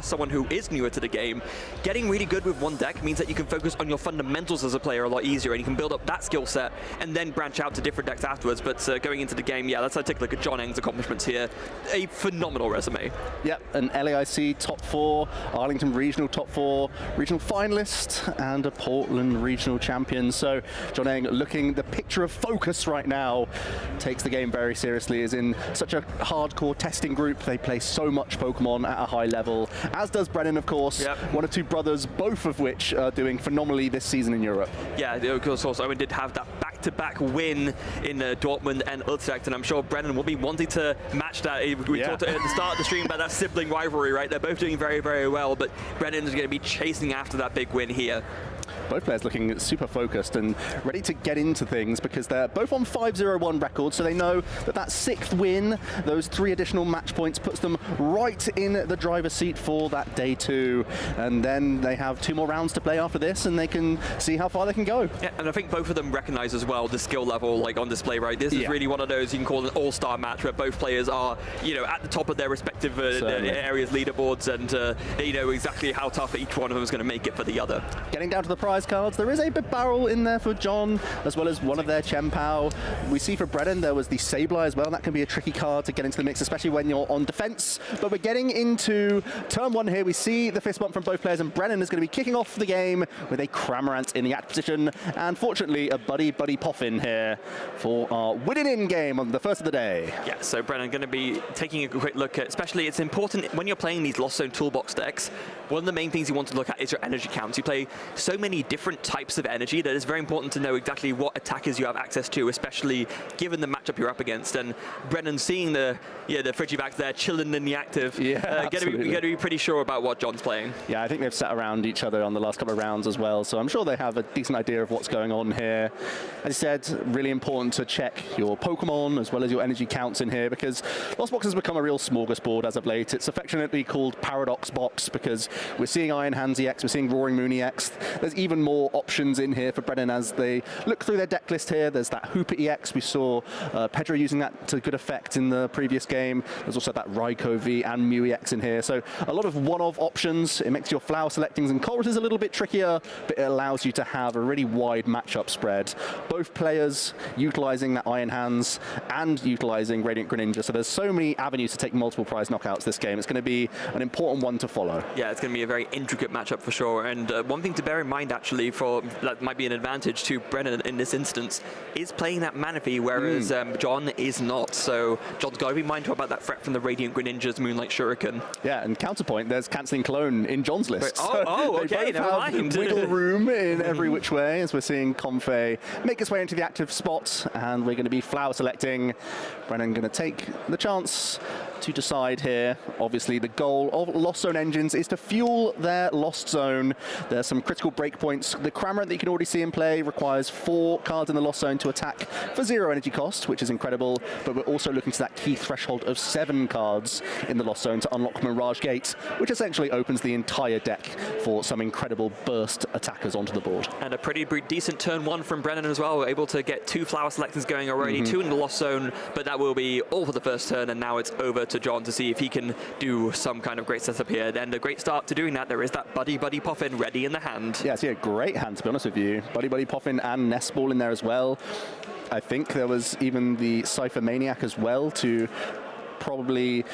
someone who is newer to the game, getting really good with one deck means that you can focus on your fundamentals as a player a lot easier, and you can build up that skill set and then branch out to different decks afterwards. But going into the game, yeah, let's take a look at John Eng's accomplishments here. A phenomenal resume. Yep, an LAIC top 4, Arlington Regional top 4, regional finalist, and a Portland regional champion. So John Eng looking the picture of focus right now, takes the game very seriously, is in such a hardcore testing group. They play so much Pokemon at a high level, as does Brennan, of course. Yep. One of two brothers, both of which are doing phenomenally this season in Europe. Yeah, of course, also Owen did have that back-to-back win in Dortmund and Utrecht, and I'm sure Brennan will be wanting to match that. We talked at the start of the stream about that sibling rivalry, right? They're both doing very, very well, but Brennan's going to be chasing after that big win here. Both players looking super focused and ready to get into things because they're both on 5-0-1 records, so they know that that 6th win, those 3 additional match points, puts them right in the driver's seat for that day 2. And then they have 2 more rounds to play after this, and they can see how far they can go. Yeah, and I think both of them recognize as well the skill level like on display, right? This is really one of those you can call an all-star match where both players are, you know, at the top of their respective areas, leaderboards, and they know exactly how tough each one of them is going to make it for the other. Getting down to the prize cards, there is a big barrel in there for John, as well as one of their Chien-Pao. We see for Brennan there was the Sableye as well. That can be a tricky card to get into the mix, especially when you're on defense. But we're getting into turn 1 here. We see the fist bump from both players, and Brennan is going to be kicking off the game with a Cramorant in the act position, and fortunately a Buddy Poffin here for our winning in game on the first of the day. Yeah, so Brennan going to be taking a quick look at, especially it's important when you're playing these Lost Zone Toolbox decks, one of the main things you want to look at is your energy counts. You play so many different types of energy that it's very important to know exactly what attackers you have access to, especially given the matchup you're up against. And Brennan seeing the Frigivax there chilling in the active, got to be pretty sure about what John's playing. Yeah, I think they've sat around each other on the last couple of rounds as well, so I'm sure they have a decent idea of what's going on here. As I said, really important to check your Pokemon as well as your energy counts in here, because Lost Box has become a real smorgasbord as of late. It's affectionately called Paradox Box because we're seeing Iron Hands EX, we're seeing Roaring Moon EX. There's even more options in here for Brennan as they look through their deck list here. There's that Hooper EX. We saw Pedro using that to good effect in the previous game. There's also that Raikou V and Mew EX in here. So a lot of one-of options. It makes your flower selectings and Colress's a little bit trickier, but it allows you to have a really wide matchup spread. Both players utilizing that Iron Hands and utilizing Radiant Greninja. So there's so many avenues to take multiple prize knockouts this game. It's going to be an important one to follow. Yeah, it's going to be a very intricate matchup for sure. And one thing to bear in mind, actually, for that might be an advantage to Brennan in this instance, is playing that Manaphy, whereas John is not. So John's got to be mindful about that threat from the Radiant Greninja's Moonlight Shuriken. Yeah, and counterpoint, there's Cancelling Clone in John's list. Okay, never mind. Wiggle room in every which way, as we're seeing Comfey make its way into the active spot, and we're going to be flower selecting. Brennan going to take the chance to decide here. Obviously, the goal of Lost Zone engines is to fuel their Lost Zone. There's some critical breakpoints. The Cramorant that you can already see in play requires 4 cards in the Lost Zone to attack for 0 energy cost, which is incredible. But we're also looking to that key threshold of 7 cards in the Lost Zone to unlock Mirage Gate, which essentially opens the entire deck for some incredible burst attackers onto the board. And a pretty decent turn 1 from Brennan as well. We're able to get 2 flower selectors going already, 2 in the Lost Zone, but that will be all for the first turn, and now it's over to John to see if he can do some kind of great setup here. Then a great start to doing that. There is that Buddy Poffin ready in the hand. Yeah, it's a great hand, to be honest with you. Buddy Poffin and Nest Ball in there as well. I think there was even the Cypher Maniac as well to probably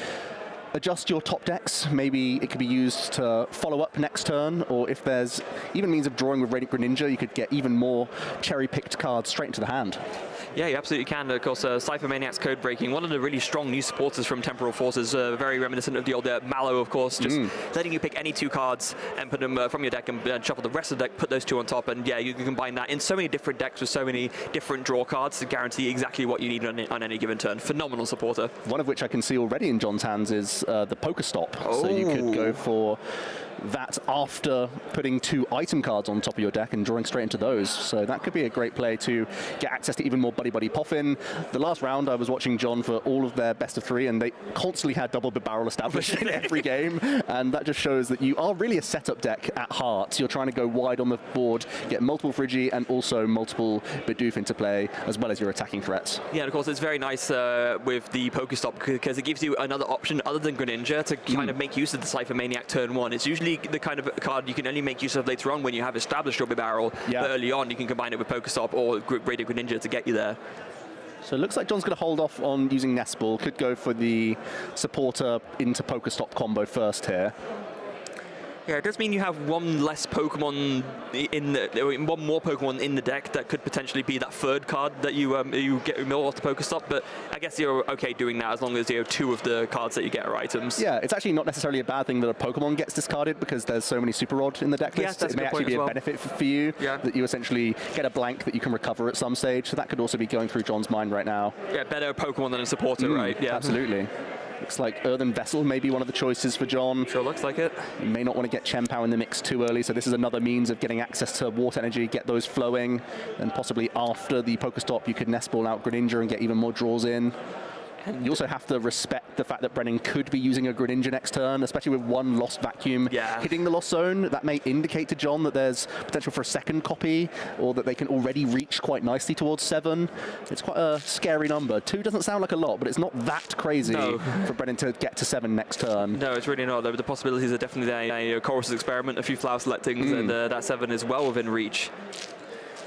adjust your top decks. Maybe it could be used to follow up next turn, or if there's even means of drawing with Radiant Greninja, you could get even more cherry-picked cards straight into the hand. Yeah, you absolutely can. Of course, Cypher Maniac's code breaking, one of the really strong new supporters from Temporal Forces, very reminiscent of the old Mallow, of course, just letting you pick any 2 cards and put them from your deck and shuffle the rest of the deck, put those 2 on top, and yeah, you can combine that in so many different decks with so many different draw cards to guarantee exactly what you need on any given turn. Phenomenal supporter. One of which I can see already in John's hands is the Pokestop. So you could go for that after putting 2 item cards on top of your deck and drawing straight into those. So that could be a great play to get access to even more Buddy Buddy Poffin. The last round I was watching John for all of their best of 3, and they constantly had double barrel established in every game, and that just shows that you are really a setup deck at heart. You're trying to go wide on the board, get multiple Frigi and also multiple Bidoof into play, as well as your attacking threats. Yeah, and of course it's very nice with the Pokestop because it gives you another option other than Greninja to kind of make use of the Cypher Maniac turn 1. It's usually the kind of card you can only make use of later on when you have established your barrel, but early on you can combine it with Pokestop or Radio Greninja to get you there. So it looks like John's going to hold off on using Nest Ball. Could go for the supporter into Pokestop combo first here. Yeah, it does mean you have one less Pokemon one more Pokemon in the deck that could potentially be that third card that you get mill off the Pokestop. But I guess you're okay doing that as long as you have 2 of the cards that you get are items. Yeah, it's actually not necessarily a bad thing that a Pokemon gets discarded because there's so many Super Rod in the deck list. Yes, that's it may actually be a benefit for you that you essentially get a blank that you can recover at some stage. So that could also be going through John's mind right now. Yeah, better Pokemon than a supporter, right? Yeah, absolutely. Looks like Earthen Vessel may be one of the choices for John. Sure looks like it. You may not want to get Chien-Pao in the mix too early, so this is another means of getting access to water energy, get those flowing, and possibly after the Pokestop you could Nest Ball out Greninja and get even more draws in. You also have to respect the fact that Brennan could be using a Greninja next turn, especially with 1 Lost Vacuum hitting the Lost Zone. That may indicate to John that there's potential for a second copy, or that they can already reach quite nicely towards 7. It's quite a scary number. 2 doesn't sound like a lot, but it's not that crazy for Brennan to get to 7 next turn. No, it's really not. The possibilities are definitely there. Chorus's Experiment, a few flower selectings, and that 7 is well within reach.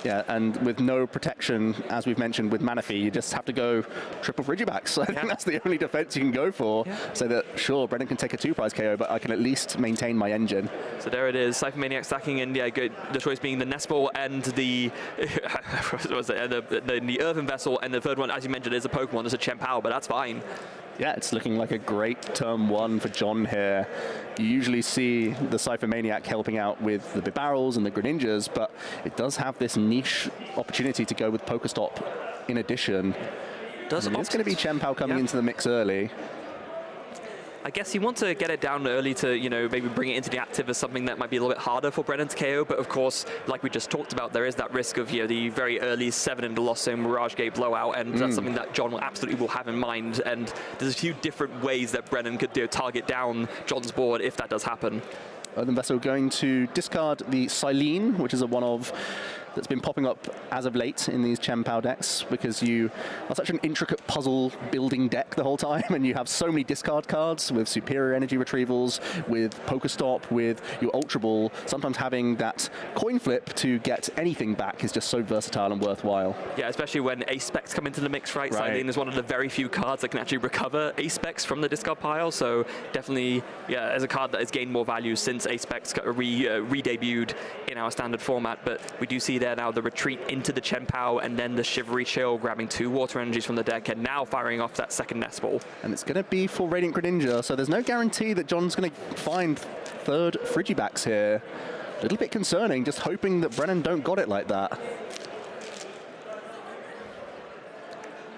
Yeah, and with no protection, as we've mentioned, with Manaphy, you just have to go triple Frigibacks. I think that's the only defense you can go for. So that, sure, Brennan can take a 2-prize KO, but I can at least maintain my engine. So there it is, Cypher Maniac stacking in, good. The choice being the Nest Ball and the the Earthen Vessel, and the third one, as you mentioned, is a Pokemon, it's a Chien-Pao, but that's fine. Yeah, it's looking like a great turn 1 for John here. You usually see the Cypher Maniac helping out with the Barrels and the Greninjas, but it does have this niche opportunity to go with Pokestop in addition. It's going to be Chien-Pao coming into the mix early. I guess you want to get it down early to, maybe bring it into the active as something that might be a little bit harder for Brennan to KO. But of course, like we just talked about, there is that risk of, the very early 7 in the Lost Zone Mirage Gate blowout, and that's something that John absolutely will have in mind. And there's a few different ways that Brennan could target down John's board if that does happen. Earthen Vessel going to discard the Silene, which is a one-of that's been popping up as of late in these Chien-Pao decks, because you are such an intricate puzzle building deck the whole time, and you have so many discard cards with superior energy retrievals, with Pokestop, with your Ultra Ball. Sometimes having that coin flip to get anything back is just so versatile and worthwhile. Yeah, especially when Ace Specs come into the mix, right? Silene is one of the very few cards that can actually recover Ace Specs from the discard pile, so definitely, as a card that has gained more value since Ace Specs got re-debuted in our standard format. But we do see there now the retreat into the Chien-Pao, and then the Shivery Chill grabbing 2 water energies from the deck, and now firing off that second Nest Ball. And it's going to be for Radiant Greninja, so there's no guarantee that John's going to find 3rd Frigibacks here. A little bit concerning, just hoping that Brennan don't got it like that.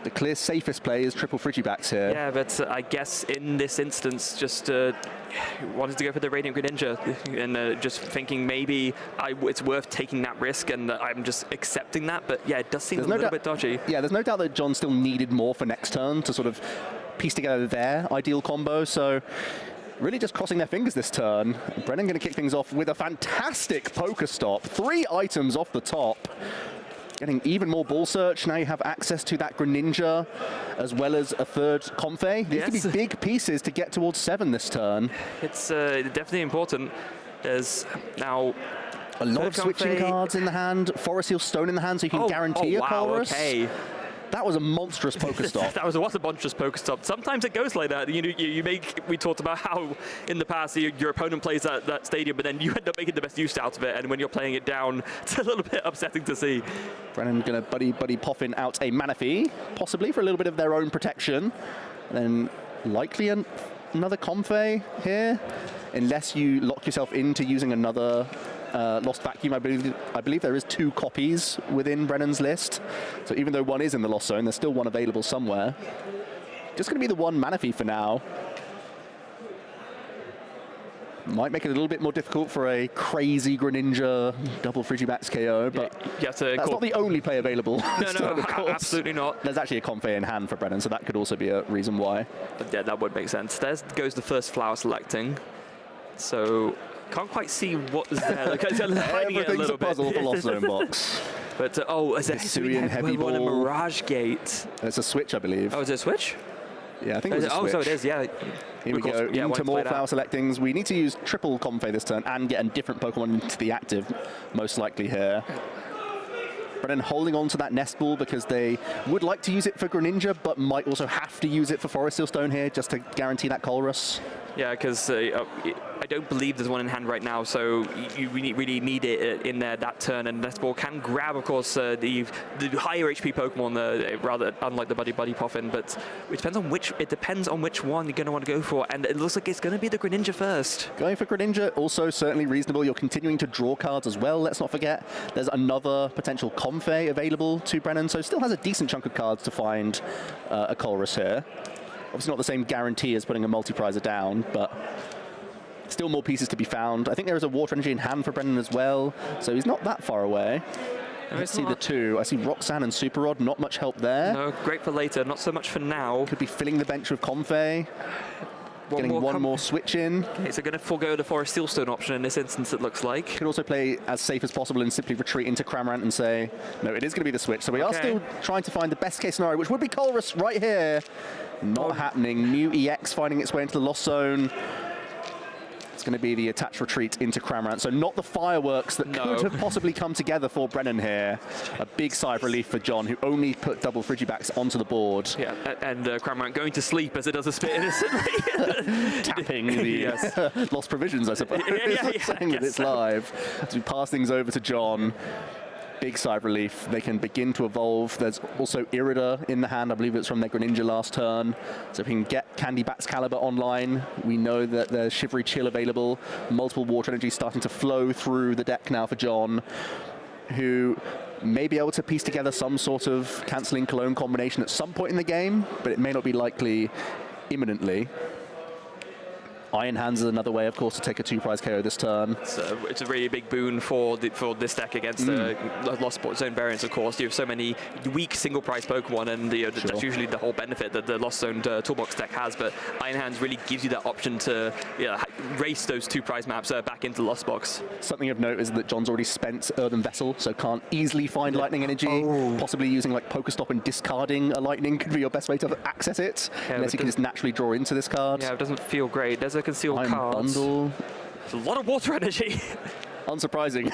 The clear safest play is triple Frigibacks here. Yeah, but I guess in this instance, just wanted to go for the Radiant Greninja, and just thinking maybe it's worth taking that risk, and I'm just accepting that. But yeah, it does seem a little bit dodgy. Yeah, there's no doubt that John still needed more for next turn to sort of piece together their ideal combo. So really just crossing their fingers this turn. Brennan going to kick things off with a fantastic Pokestop. 3 items off the top. Getting even more ball search. Now you have access to that Greninja, as well as a 3rd Comfey. These could be big pieces to get towards 7 this turn. It's definitely important. There's now a lot of switching cards in the hand. Forest Seal Stone in the hand, so you can guarantee a Colress. Okay. That was a monstrous Pokestop. That was a monstrous Pokestop. Sometimes it goes like that. We talked about how in the past your opponent plays that stadium, but then you end up making the best use out of it. And when you're playing it down, it's a little bit upsetting to see. Brennan going to buddy Poffin out a Manaphy, possibly for a little bit of their own protection. And then likely another Comfey here, unless you lock yourself into using another Lost Vacuum. I believe there is 2 copies within Brennan's list. So even though one is in the Lost Zone, there's still one available somewhere. Just going to be the 1 Manaphy for now. Might make it a little bit more difficult for a crazy Greninja double Frigibax KO, but that's not the only play available. No, absolutely not. There's actually a Comfey in hand for Brennan, so that could also be a reason why. But yeah, that would make sense. There goes the first flower selecting. So can't quite see what is there. Like, everything's a puzzle for Lost Zone box. But is there Hisuian heavy ball? A Mirage Gate? It's a switch, I believe. Oh, is it a switch? Yeah, I think it was a switch. So it is, yeah. Here we go, into more flower selectings. We need to use triple Comfey this turn and get a different Pokemon into the active, most likely here. Brennan holding on to that Nest Ball because they would like to use it for Greninja, but might also have to use it for Forest Seal Stone here just to guarantee that Colress. Yeah, because I don't believe there's one in hand right now, so you really need it in there that turn. And Nest Ball can grab, of course, the higher HP Pokemon, rather unlike the Buddy Poffin. But it depends on which one you're going to want to go for. And it looks like it's going to be the Greninja first. Going for Greninja, also certainly reasonable. You're continuing to draw cards as well. Let's not forget there's another potential Comfey available to Brennan, so still has a decent chunk of cards to find a Colress here. Obviously not the same guarantee as putting a multi-prizer down, but still more pieces to be found. I think there is a Water Energy in hand for Brennan as well, so he's not that far away. Let's see the two. I see Roxanne and Super Rod, not much help there. No, great for later, not so much for now. Could be filling the bench with Comfey. Getting one more switch in. Okay, so going to forego the Forest Seal Stone option in this instance, it looks like. Could also play as safe as possible and simply retreat into Kamerman and say, no, it is going to be the switch. So we are still trying to find the best case scenario, which would be Colress right here. Not happening. New EX finding its way into the Lost Zone. It's going to be the attached retreat into Kamerman. So not the fireworks that could have possibly come together for Brennan here. A big sigh of relief for John, who only put double Frigibacks onto the board. Yeah, and Kamerman going to sleep as it does a spit innocently. Tapping the lost provisions, I suppose. Saying that it's live. As we pass things over to John. Big sigh of relief. They can begin to evolve. There's also Irida in the hand. I believe it's from their Greninja last turn. So if we can get Candy Bat's Caliber online, we know that there's Shivery Chill available. Multiple Water Energy starting to flow through the deck now for John, who may be able to piece together some sort of cancelling Cologne combination at some point in the game, but it may not be likely imminently. Iron Hands is another way, of course, to take a 2-prize KO this turn. It's a really big boon for this deck against the Lost Zone variants, of course. You have so many weak single-prize Pokemon, and that's usually the whole benefit that the Lost Zone Toolbox deck has. But Iron Hands really gives you that option to race those 2-prize maps back into Lost Box. Something of note is that John's already spent Earthen Vessel, so can't easily find Lightning Energy. Possibly using like Pokestop and discarding a Lightning could be your best way to access it, unless you can just naturally draw into this card. Yeah, it doesn't feel great. There's a concealed cards. Bundle. There's a lot of Water Energy. Unsurprising.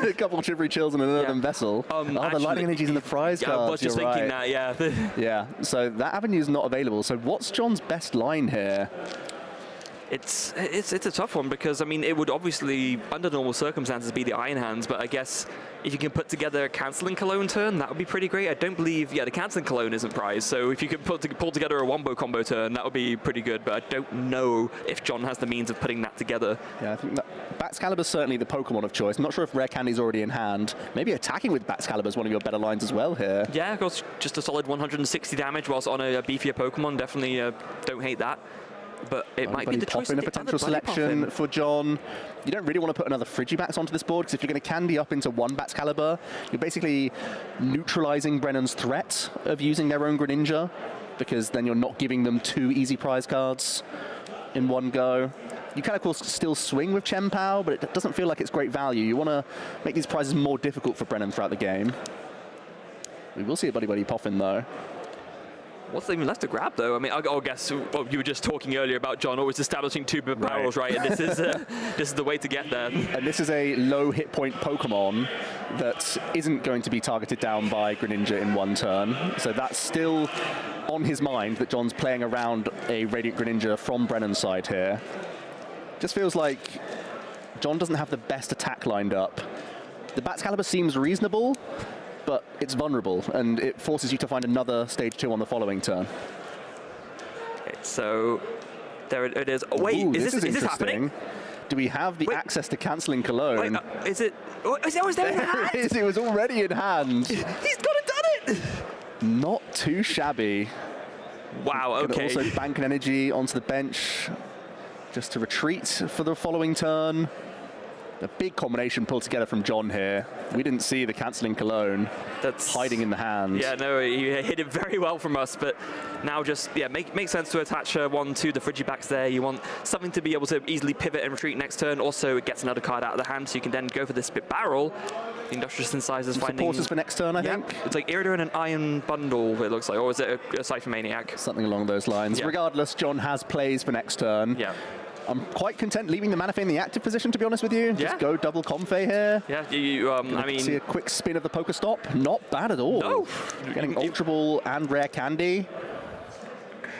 A couple of Shivery Chills and an Earthen Vessel. The Lightning Energy's in the prize cards. I was just thinking that, yeah, so that avenue is not available. So what's John's best line here? It's a tough one because, I mean, it would obviously, under normal circumstances, be the Iron Hands, but I guess if you can put together a Cancelling Cologne turn, that would be pretty great. I don't believe, the Cancelling Cologne isn't prize, so if you could pull together a Wombo combo turn, that would be pretty good, but I don't know if John has the means of putting that together. Yeah, I think that Baxcalibur's certainly the Pokemon of choice. I'm not sure if Rare Candy's already in hand. Maybe attacking with Baxcalibur is one of your better lines as well here. Yeah, of course, just a solid 160 damage whilst on a beefier Pokemon. Definitely don't hate that. But it might be the choice. A potential selection for John. You don't really want to put another Frigibax onto this board, because if you're going to candy up into one Baxcalibur, you're basically neutralizing Brennan's threat of using their own Greninja, because then you're not giving them 2 easy prize cards in one go. You can, of course, still swing with Chien-Pao, but it doesn't feel like it's great value. You want to make these prizes more difficult for Brennan throughout the game. We will see a Buddy Poffin, though. What's even left to grab, though? I mean, I guess you were just talking earlier about John always establishing 2 barrels, right? And this is the way to get there. And this is a low hit point Pokemon that isn't going to be targeted down by Greninja in one turn. So that's still on his mind, that John's playing around a Radiant Greninja from Brennan's side here. Just feels like John doesn't have the best attack lined up. The Baxcalibur seems reasonable, but it's vulnerable, and it forces you to find another stage 2 on the following turn. Okay, so there it is. Oh, wait, is this happening? Do we have the access to Cancelling Cologne? Wait, is it? Oh, is it there in hand? It was already in hand. He's got it, done it! Not too shabby. Wow, okay. Can also bank an energy onto the bench. just to retreat for the following turn. A big combination pulled together from John here. We didn't see the cancelling Cologne. That's hiding in the hand. Yeah, no, he hit it very well from us, but now just, yeah, makes sense to attach one to the Frigibacks there. You want something to be able to easily pivot and retreat next turn. Also, it gets another card out of the hand, so you can then go for the Spit Barrel. The Industrious Incisors finding... Supporters for next turn, I think. It's like Iridir and an Iron Bundle, it looks like, or is it a Cypher Maniac? Something along those lines. Yeah. Regardless, John has plays for next turn. Yeah. I'm quite content leaving the Manaphy in the active position, to be honest with you. Just go double Comfey here. Yeah, I mean... See a quick spin of the Pokestop. Not bad at all. No. Getting Ultra Ball and Rare Candy.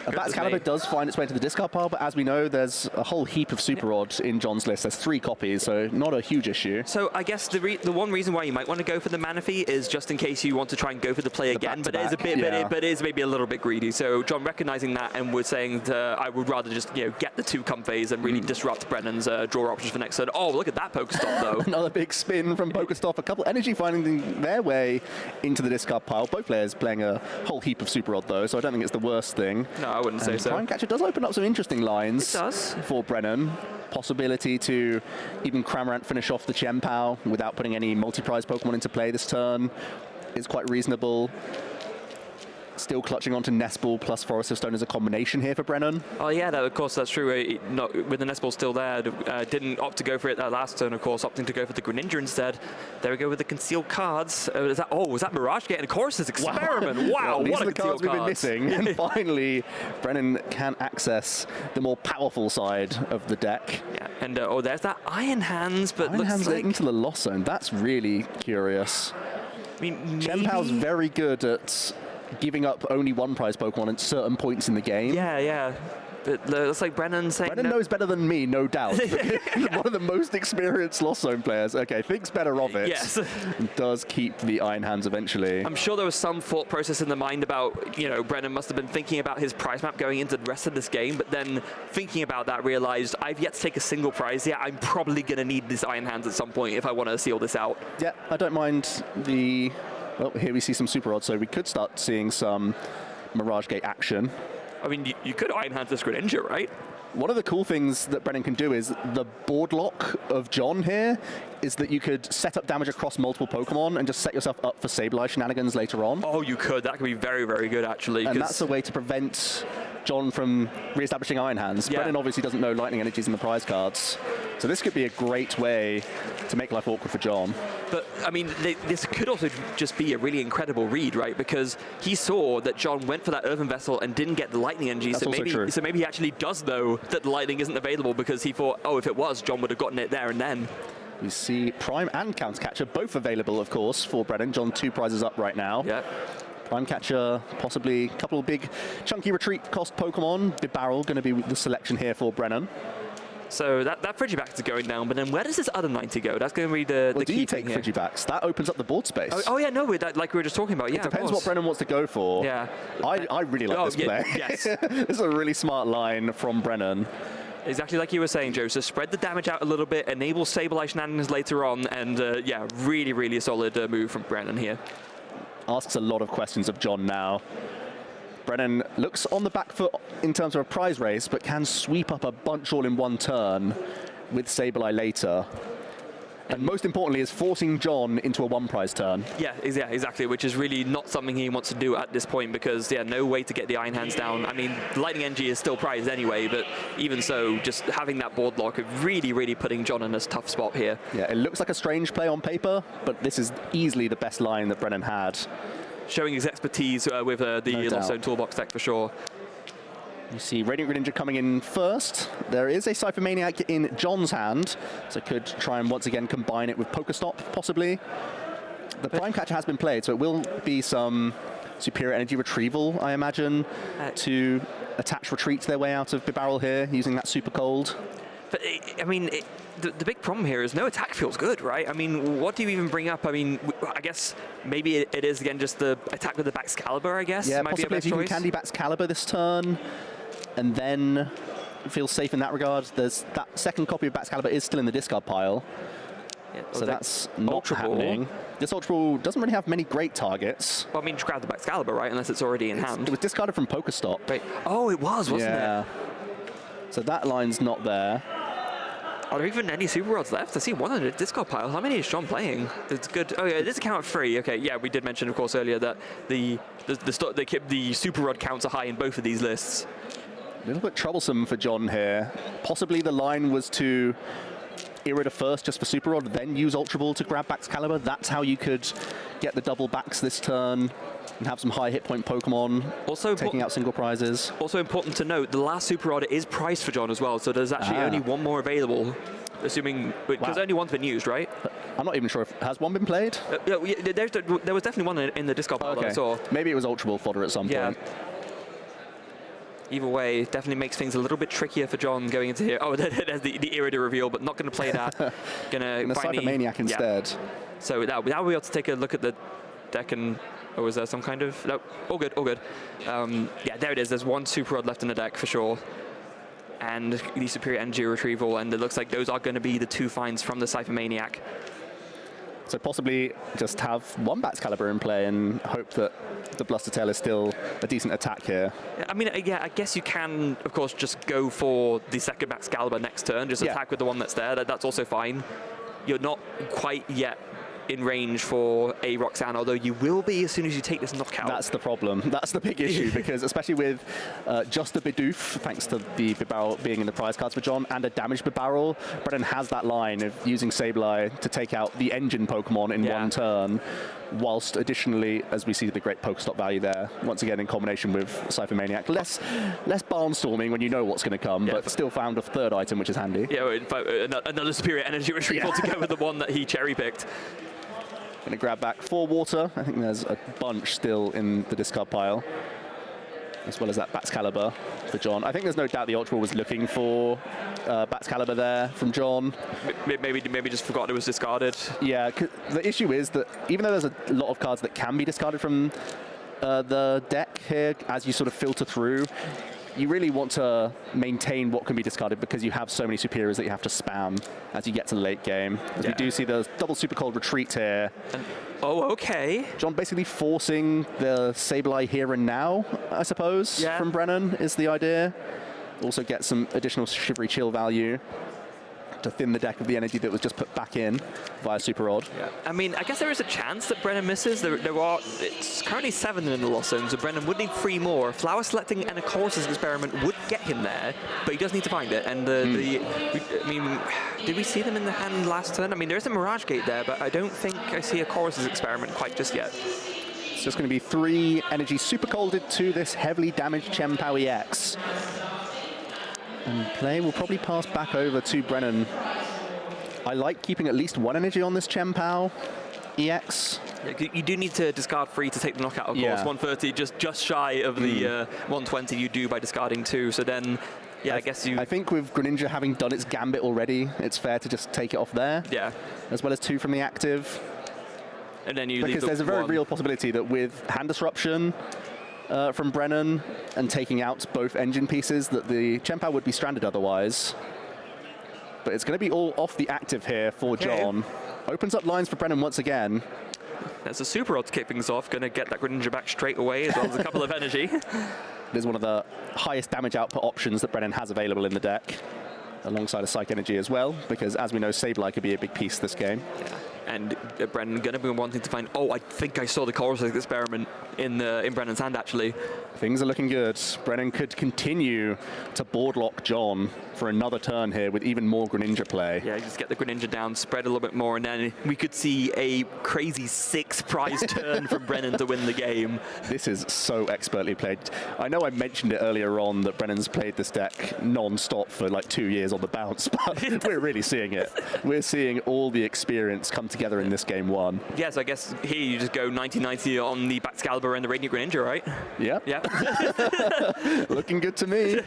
Excalibur does find its way to the discard pile, but as we know, there's a whole heap of Super Rod in John's list. There's 3 copies, so not a huge issue. So I guess the one reason why you might want to go for the Manaphy is just in case you want to try and go for the play again, but it is a bit, but it is maybe a little bit greedy. So John recognizing that and was saying I would rather just get the 2 Comfeys and really disrupt Brennan's draw options for next turn. Oh, look at that Pokestop though. Another big spin from Pokestop. A couple energy finding their way into the discard pile. Both players playing a whole heap of Super Rod though, so I don't think it's the worst thing. No, I wouldn't say so. Catcher does open up some interesting lines. It does. For Brennan. Possibility to even Cramorant finish off the Chien-Pao without putting any multi-prize Pokemon into play this turn is quite reasonable. Still clutching onto Nest Ball plus Forest of Stone as a combination here for Brennan. Oh yeah, of course that's true. With the Nest Ball still there, didn't opt to go for it that last turn, of course, opting to go for the Greninja instead. There we go with the concealed cards. Was that Mirage Gate? And of course it's Experiment. Wow, these what are a the cards we've been missing. And finally, Brennan can access the more powerful side of the deck. Yeah, and there's that Iron Hands, but Iron Hands into the Lost Zone. That's really curious. I mean, Chien-Pao's very good at giving up only 1 prize Pokemon at certain points in the game. Yeah. But it's like Brennan saying... Brennan knows better than me, no doubt. One of the most experienced Lost Zone players. Okay, thinks better of it. Yes. Does keep the Iron Hands eventually. I'm sure there was some thought process in the mind about, Brennan must have been thinking about his prize map going into the rest of this game, but then thinking about that realized, I've yet to take a single prize yet. I'm probably going to need this Iron Hands at some point if I want to seal this out. Yeah, I don't mind the... Well, here we see some Super Rod, so we could start seeing some Mirage Gate action. I mean, you could Iron Hand this Greninja, right? One of the cool things that Brennan can do is the board lock of John here is that you could set up damage across multiple Pokemon and just set yourself up for Sableye shenanigans later on. Oh, you could. That could be very, very good, actually. And that's a way to prevent John from re-establishing Iron Hands. Yeah. Brennan obviously doesn't know Lightning Energies in the prize cards. So this could be a great way to make life awkward for John. But, I mean, this could also just be a really incredible read, right? Because he saw that John went for that Earthen Vessel and didn't get the Lightning Energy. That's also true. So maybe he actually does know that the Lightning isn't available because he thought, oh, if it was, John would have gotten it there and then. We see Prime and Counter Catcher both available, of course, for Brennan. John 2 prizes up right now. Yeah. Prime Catcher, possibly a couple of big chunky retreat cost Pokemon. Bibarel going to be the selection here for Brennan. So that Frigibax is going down, but then where does this other 90 go? That's going to be the key do you thing take Frigibacks? That opens up the board space. Oh yeah, no, like we were just talking about. Yeah, it depends what Brennan wants to go for. Yeah. I really like this play. Yes. This is a really smart line from Brennan. Exactly like you were saying, Joe. So spread the damage out a little bit, enable Sableye shenanigans later on, and yeah, really, really a solid move from Brennan here. Asks a lot of questions of John now. Brennan looks on the back foot in terms of a prize race, but can sweep up a bunch all in one turn with Sableye later. And most importantly, is forcing John into a 1 prize turn. Yeah, exactly, which is really not something he wants to do at this point because, yeah, no way to get the Iron Hands down. I mean, Lightning Energy is still prized anyway, but even so, just having that board lock, really, really putting John in a tough spot here. Yeah, it looks like a strange play on paper, but this is easily the best line that Brennan had. Showing his expertise with the Lost Zone Toolbox deck for sure. You see Radiant Greninja coming in first. There is a Cypher Maniac in John's hand, so could try and once again combine it with Pokestop, possibly. The Prime Catcher has been played, so it will be some superior energy retrieval, I imagine, to attach retreat their way out of Bibarel here, using that Super Cold. But, I mean, the big problem here is no attack feels good, right? I mean, what do you even bring up? I mean, I guess maybe it is, again, just the attack with the Baxcalibur, I guess. Yeah, might possibly if you can Candy Baxcalibur this turn, and then feel safe in that regard. There's that second copy of Baxcalibur is still in the discard pile. Yeah, so that's not happening. This Ultra Ball doesn't really have many great targets. Well, I mean, just grab the Baxcalibur, right? Unless it's already in hand. It was discarded from Pokestop. Right. Oh, it was, wasn't it? So that line's not there. Are there even any super rods left? I see one in the discard pile. How many is John playing? It's good. Oh yeah, it is a count of 3. Okay, yeah, we did mention, of course, earlier that the super rod counts are high in both of these lists. A little bit troublesome for John here. Possibly the line was to Irida first just for Super Rod, then use Ultra Ball to grab Excalibur. That's how you could get the double backs this turn and have some high hit point Pokemon also taking out single prizes. Also important to note, the last Super Rod is priced for John as well, so there's actually only one more available, assuming, because only one's been used, right? I'm not even sure if, has one been played? Yeah, there was definitely one in the discard pile that I saw. Maybe it was Ultra Ball fodder at some point. Either way, definitely makes things a little bit trickier for John going into here. Oh, there's the Irida reveal, but not going to play that. Going to Cypher Maniac instead. So now we'll be able to take a look at the deck and... Oh, is there some kind of... No, all good, all good. Yeah, there it is. There's one Super Rod left in the deck for sure. And the Superior Energy Retrieval, and it looks like those are going to be the 2 finds from the Cypher Maniac. So possibly just have one Excalibur in play and hope that the Bluster Tail is still a decent attack here. I mean, yeah, I guess you can, of course, just go for the second Excalibur next turn, just attack with the one that's there. That's also fine. You're not quite yet in range for a Roxanne, although you will be as soon as you take this knockout. That's the problem. That's the big issue, because especially with just a Bidoof, thanks to the Bibarel being in the prize cards for John, and a damaged Bibarel, Brennan has that line of using Sableye to take out the engine Pokemon in one turn, whilst additionally, as we see the great Pokestop value there, once again in combination with Cypher Maniac. Less barnstorming when you know what's going to come, but still found a third item, which is handy. Yeah, another Superior Energy Retrieval to go with the one that he cherry-picked. Going to grab back 4 water. I think there's a bunch still in the discard pile, as well as that Excalibur for John. I think there's no doubt the Ultra Ball was looking for Excalibur there from John. Maybe just forgot it was discarded. Yeah, the issue is that even though there's a lot of cards that can be discarded from the deck here, as you sort of filter through, you really want to maintain what can be discarded because you have so many superiors that you have to spam as you get to the late game. As we do see the double super cold retreat here. Oh, okay. John basically forcing the Sableye here and now, I suppose, from Brennan is the idea. Also get some additional Shivery Chill value to thin the deck of the energy that was just put back in via Super Rod. Yeah. I mean, I guess there is a chance that Brennan misses. It's currently 7 in the Lost Zone, so Brennan would need 3 more. Flower Selecting and a Chorus's Experiment would get him there, but he does need to find it. And I mean, did we see them in the hand last turn? I mean, there is a Mirage Gate there, but I don't think I see a Chorus's Experiment quite just yet. It's just going to be 3 energy super colded to this heavily damaged Chien-Pao EX. And play will probably pass back over to Brennan. I like keeping at least 1 energy on this Chien-Pao EX. Yeah, you do need to discard 3 to take the knockout, of course. 130, just shy of the 120 you do by discarding 2. So then, I guess you... I think with Greninja having done its gambit already, it's fair to just take it off there. Yeah. As well as 2 from the active. And then you because there's a very real possibility that with Hand Disruption from Brennan and taking out both engine pieces, that the Chien-Pao would be stranded otherwise. But it's going to be all off the active here for John. Opens up lines for Brennan once again. There's a Super Rod to kick things off, going to get that Greninja back straight away, as well as a couple of energy. It is one of the highest damage output options that Brennan has available in the deck, alongside a Psych Energy as well, because as we know, Sableye could be a big piece this game. Yeah. And Brennan going to be wanting to find... Oh, I think I saw the Chorus Experiment in Brennan's hand, actually. Things are looking good. Brennan could continue to boardlock John for another turn here with even more Greninja play. Yeah, just get the Greninja down, spread a little bit more, and then we could see a crazy 6 prize turn from Brennan to win the game. This is so expertly played. I know I mentioned it earlier on that Brennan's played this deck non-stop for like 2 years on the bounce, but we're really seeing it. We're seeing all the experience come together in this game 1. Yes, I guess here you just go 90-90 on the Excalibur and the Radiant Greninja, right? Yeah. Yeah. Looking good to me.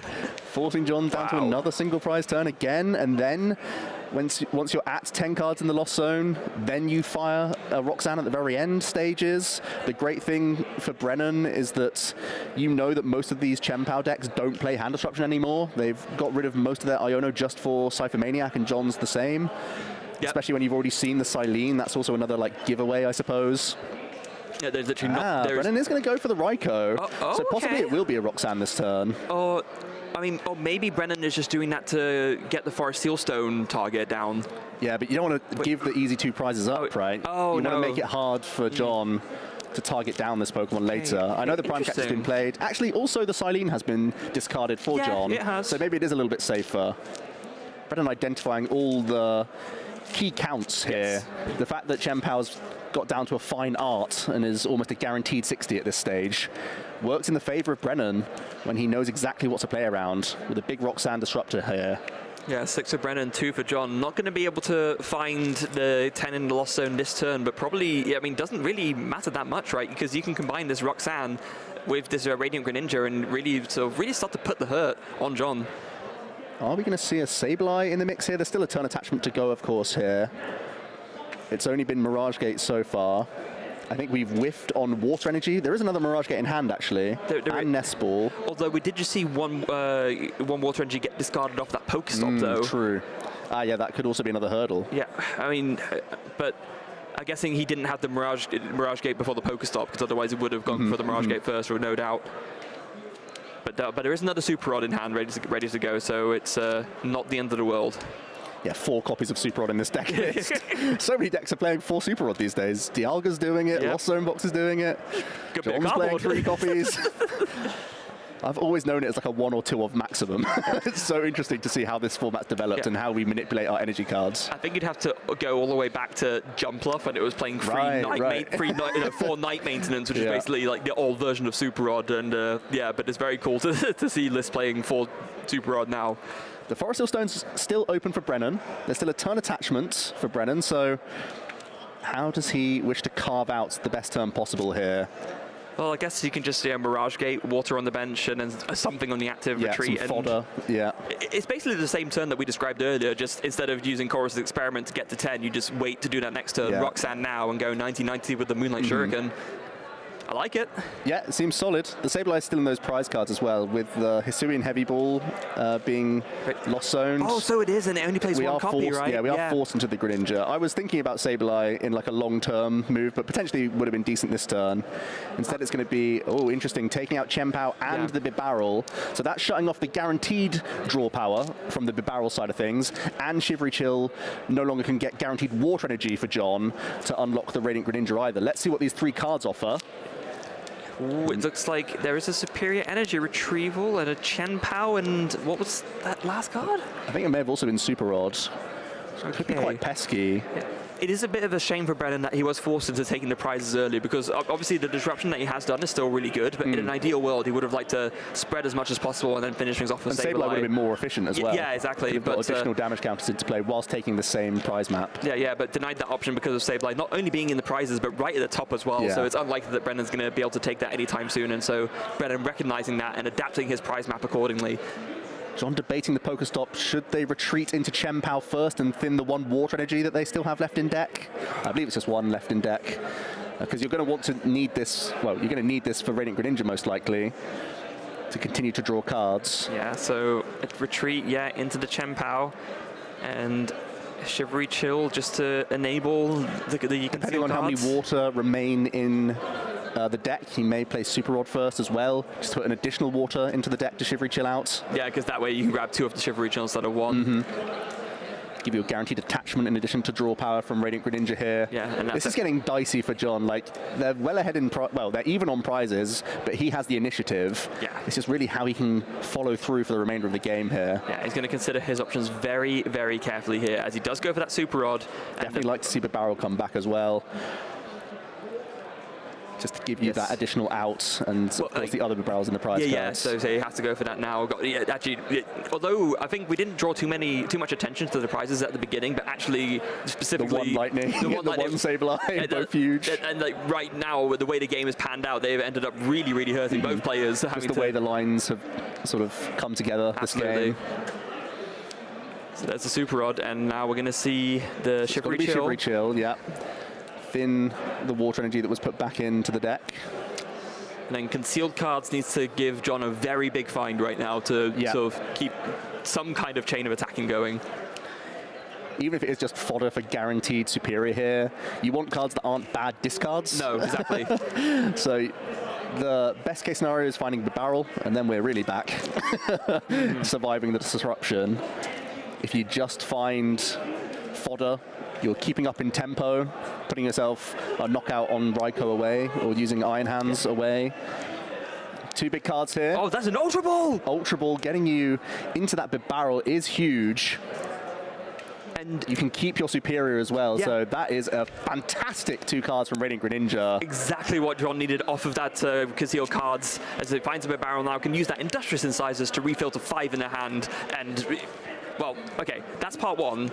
Forcing John down to another single prize turn again, and then once you're at 10 cards in the Lost Zone, then you fire a Roxanne at the very end stages. The great thing for Brennan is that you know that most of these Chien-Pao decks don't play Hand Disruption anymore. They've got rid of most of their Iono just for Cypher Maniac, and John's the same. Yep. Especially when you've already seen the Silene. That's also another like giveaway, I suppose. Yeah, there's literally not... Brennan is going to go for the Raikou. So possibly it will be a Roxanne this turn. I mean, or maybe Brennan is just doing that to get the Forest Sealstone target down. Yeah, but you don't want to give the easy 2 prizes up, right? Oh, you no. want to make it hard for John to target down this Pokemon later. I know the Prime Catcher's been played. Actually, also the Silene has been discarded for John. It has. So maybe it is a little bit safer. Brennan identifying all the key counts here. Yes. The fact that Chien-Pao's got down to a fine art and is almost a guaranteed 60 at this stage works in the favor of Brennan when he knows exactly what to play around with a big Rock Sand Disruptor here. Yeah, 6 for Brennan, 2 for John. Not going to be able to find the 10 in the Lost Zone this turn, but probably, I mean, doesn't really matter that much, right? Because you can combine this Roxanne with this Radiant Greninja and really start to put the hurt on John. Are we going to see a Sableye in the mix here? There's still a turn attachment to go, of course, here. It's only been Mirage Gate so far. I think we've whiffed on Water Energy. There is another Mirage Gate in hand, actually, and Nest Ball. Although we did just see one Water Energy get discarded off that Pokestop, though. True. Yeah, that could also be another hurdle. Yeah, I mean, but I'm guessing he didn't have the Mirage Gate before the Pokestop, because otherwise he would have gone for the Mirage Gate first, or no doubt. But there is another Super Rod in hand ready to go, so it's not the end of the world. Yeah, 4 copies of Super Rod in this deck list. So many decks are playing 4 Super Rod these days. Dialga's doing it, Lost Zone Box is doing it. John's playing 3 copies. I've always known it as like a 1 or 2 of maximum. It's so interesting to see how this format's developed and how we manipulate our energy cards. I think you'd have to go all the way back to Jumpluff when it was playing free night maintenance, which is basically like the old version of Super Rod. And but it's very cool to see lists playing 4 Super Rod now. The Forest Sealstone's still open for Brennan. There's still a turn attachment for Brennan, so how does he wish to carve out the best turn possible here? Well, I guess you can just Mirage Gate, Water on the bench, and then something on the active retreat. Some fodder. It's basically the same turn that we described earlier, just instead of using Chorus's Experiment to get to 10, you just wait to do that next turn, Roxanne now, and go 90-90 with the Moonlight Shuriken. I like it. Yeah, it seems solid. The Sableye is still in those prize cards as well, with the Hisuian Heavy Ball being Lost Zoned. Oh, so it is, and it only plays one copy, right? Yeah, we are forced into the Greninja. I was thinking about Sableye in like a long-term move, but potentially would have been decent this turn. Instead, it's going to be, interesting, taking out Chien-Pao and the Bibarel. So that's shutting off the guaranteed draw power from the Bibarel side of things, and Shivery Chill no longer can get guaranteed Water Energy for John to unlock the Radiant Greninja either. Let's see what these 3 cards offer. Ooh, it looks like there is a Superior Energy Retrieval and a Chien-Pao, and what was that last card? I think it may have also been Super Rod. It could be quite pesky. Yeah. It is a bit of a shame for Brennan that he was forced into taking the prizes early, because obviously the disruption that he has done is still really good, but in an ideal world he would have liked to spread as much as possible and then finish things off with Sableye. Sableye would have been more efficient as well. Yeah, exactly. But additional damage counters into play whilst taking the same prize map. Yeah, but denied that option because of Sableye not only being in the prizes, but right at the top as well. So it's unlikely that Brennan's going to be able to take that anytime soon, and so Brennan recognizing that and adapting his prize map accordingly. John debating the Pokestop. Should they retreat into Chien-Pao first and thin the 1 Water Energy that they still have left in deck? I believe it's just 1 left in deck. Because you're going to want to need this, well, you're going to need this for Radiant Greninja most likely to continue to draw cards. Yeah, so retreat, into the Chien-Pao. And Shivery Chill just to enable the depending on how many water remain in the deck, he may play Super Rod first as well, just to put an additional water into the deck to Shivery Chill out. Yeah, because that way you can grab 2 of the Shivery Chill instead of 1. Give you a guaranteed attachment in addition to draw power from Radiant Greninja here. Yeah, and this is getting dicey for John. Like, they're well ahead in, they're even on prizes, but he has the initiative. Yeah. It's just really how he can follow through for the remainder of the game here. Yeah, he's going to consider his options very, very carefully here, as he does go for that Super Rod. Definitely like to see Bibarel come back as well. Just to give you that additional out, and of course the other barrels in the prize cards. So he has to go for that now. Although I think we didn't draw too much attention to the prizes at the beginning, but actually specifically the 1 Lightning, the 1 Sableye, both huge. And like right now, with the way the game has panned out, they've ended up really, really hurting both players. Just the way the lines have sort of come together this game. So that's the Super Rod, and now we're going to see the Shivery Chill. Shivery Chill, yeah. Thin the Water Energy that was put back into the deck. And then Concealed Cards needs to give John a very big find right now to sort of keep some kind of chain of attacking going. Even if it is just fodder for guaranteed Superior here, you want cards that aren't bad discards. No, exactly. So the best case scenario is finding the barrel, and then we're really back, surviving the disruption. If you just find fodder, you're keeping up in tempo, putting yourself a knockout on Raikou away, or using Iron Hands away. 2 big cards here. Oh, that's an Ultra Ball! Ultra Ball getting you into that big barrel is huge. And you can keep your superior as well, so that is a fantastic 2 cards from Radiant Greninja. Exactly what John needed off of that concealed cards. As it finds a big barrel now, can use that Industrious Incisors to refill to 5 in the hand, and well, okay, that's part 1.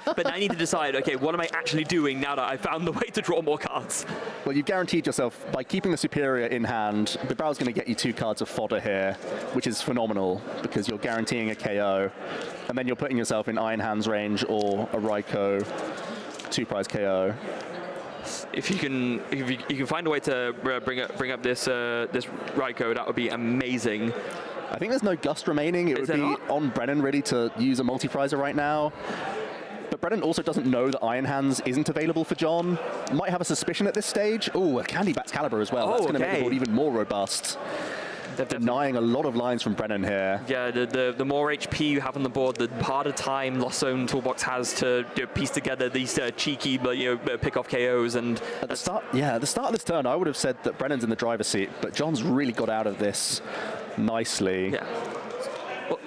But now I need to decide, okay, what am I actually doing now that I've found the way to draw more cards? Well, you've guaranteed yourself, by keeping the superior in hand, Bibarel's going to get you 2 cards of fodder here, which is phenomenal, because you're guaranteeing a KO, and then you're putting yourself in Iron Hands range or a Raikou 2-prize KO. If you can find a way to bring up this Raikou, that would be amazing. I think there's no Gust remaining. It would be on Brennan really to use a multi-prizer right now. But Brennan also doesn't know that Iron Hands isn't available for John. Might have a suspicion at this stage. Oh, a Candy Bat's Caliber as well. That's going to make the board even more robust. Denying a lot of lines from Brennan here. Yeah, the more HP you have on the board, the harder time Lost Zone Toolbox has to piece together these cheeky, pick-off KOs. And at the start of this turn, I would have said that Brennan's in the driver's seat, but John's really got out of this nicely. Yeah.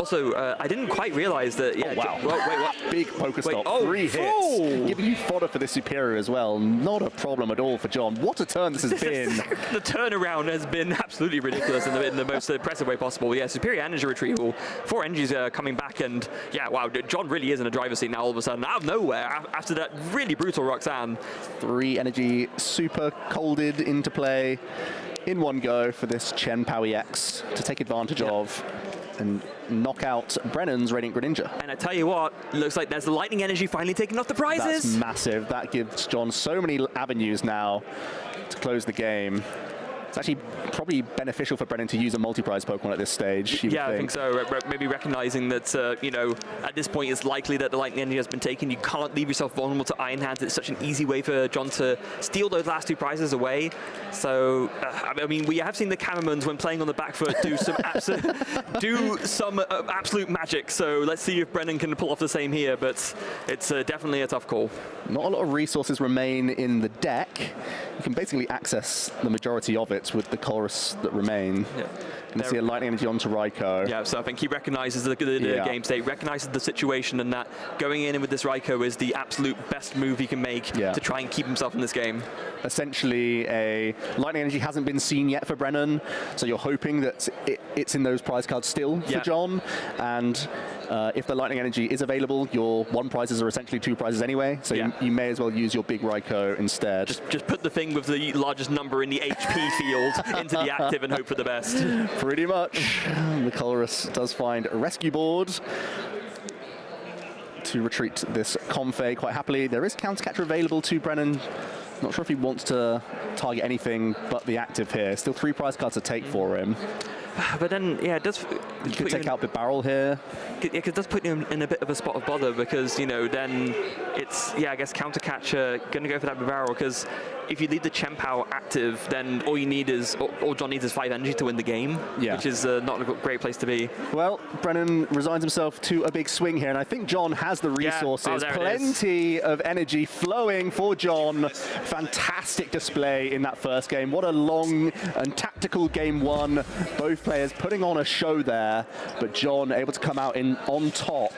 Also, I didn't quite realize that. Yeah, oh, wow. Wait, what? Big poker stop. 3 hits. Giving you fodder for this superior as well. Not a problem at all for John. What a turn this has been. The turnaround has been absolutely ridiculous in the most impressive way possible. Yeah, superior energy retrieval. 4 energies coming back, and yeah, wow, John really is in a driver's seat now all of a sudden. Out of nowhere, after that really brutal Roxanne. 3 energy super colded into play in one go for this Chen Pao EX to take advantage of and knock out Brennan's Radiant Greninja. And I tell you what, looks like there's the lightning energy finally taking off the prizes. That's massive. That gives John so many avenues now to close the game. It's actually probably beneficial for Brennan to use a multi-prize Pokemon at this stage. Yeah, I think so. Maybe recognizing that, at this point it's likely that the lightning energy has been taken. You can't leave yourself vulnerable to Iron Hands. It's such an easy way for John to steal those last 2 prizes away. So, I mean, we have seen the Kamermans, when playing on the back foot, do some absolute magic. So let's see if Brennan can pull off the same here. But it's definitely a tough call. Not a lot of resources remain in the deck. You can basically access the majority of it with the chorus that remain. Yeah. And see a lightning energy onto Raikou. Yeah, so I think he recognizes the game state, recognizes the situation, and that going in with this Raikou is the absolute best move he can make to try and keep himself in this game. Essentially, a lightning energy hasn't been seen yet for Brennan, so you're hoping that it's in those prize cards still for John. And if the lightning energy is available, your 1 prizes are essentially 2 prizes anyway, so you may as well use your big Raikou instead. Just put the thing with the largest number in the HP field into the active and hope for the best. Pretty much. The Colress does find a rescue board to retreat this Comfey quite happily. There is Countercatcher available to Brennan. Not sure if he wants to target anything but the active here. Still 3 prize cards to take for him. But then, yeah, it does. You could take out the barrel here. Yeah, because it does put him in a bit of a spot of bother, because, then it's, I guess Countercatcher going to go for that barrel, because if you leave the Chempao active, then all you need is, all John needs is 5 energy to win the game, which is not a great place to be. Well, Brennan resigns himself to a big swing here, and I think John has the resources. Plenty of energy flowing for John. Fantastic display in that first game. What a long and tactical game 1. Both players putting on a show there, but John able to come out on top.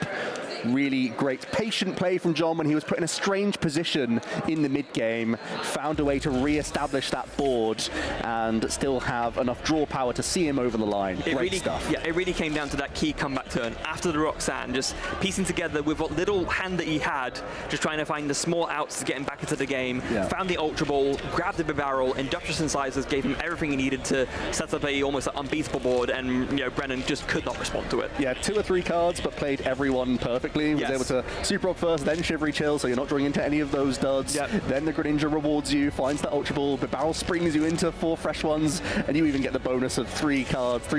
Really great patient play from John when he was put in a strange position in the mid-game, found a way to re-establish that board and still have enough draw power to see him over the line. Great stuff. Yeah, it really came down to that key comeback turn after the Roxanne, just piecing together with what little hand that he had, just trying to find the small outs to get him back into the game. Found the Ultra Ball, grabbed the barrel, Industrious Incisors gave him everything he needed to set up a almost unbeatable board, and Brennan just could not respond to it. Yeah, 2 or 3 cards, but played everyone perfectly. perfectly. Was able to Super Rod first, then Shivery Chill, so you're not drawing into any of those duds. Then the Greninja rewards you, finds the Ultra Ball, the barrel springs you into 4 fresh ones, and you even get the bonus of 3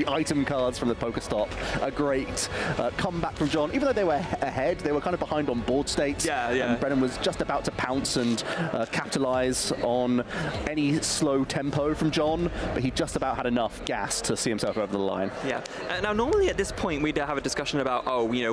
item cards from the Pokestop. A great comeback from John. Even though they were ahead, they were kind of behind on board state. And Brennan was just about to pounce and capitalize on any slow tempo from John, but he just about had enough gas to see himself over the line. Now, normally at this point, we'd have a discussion about,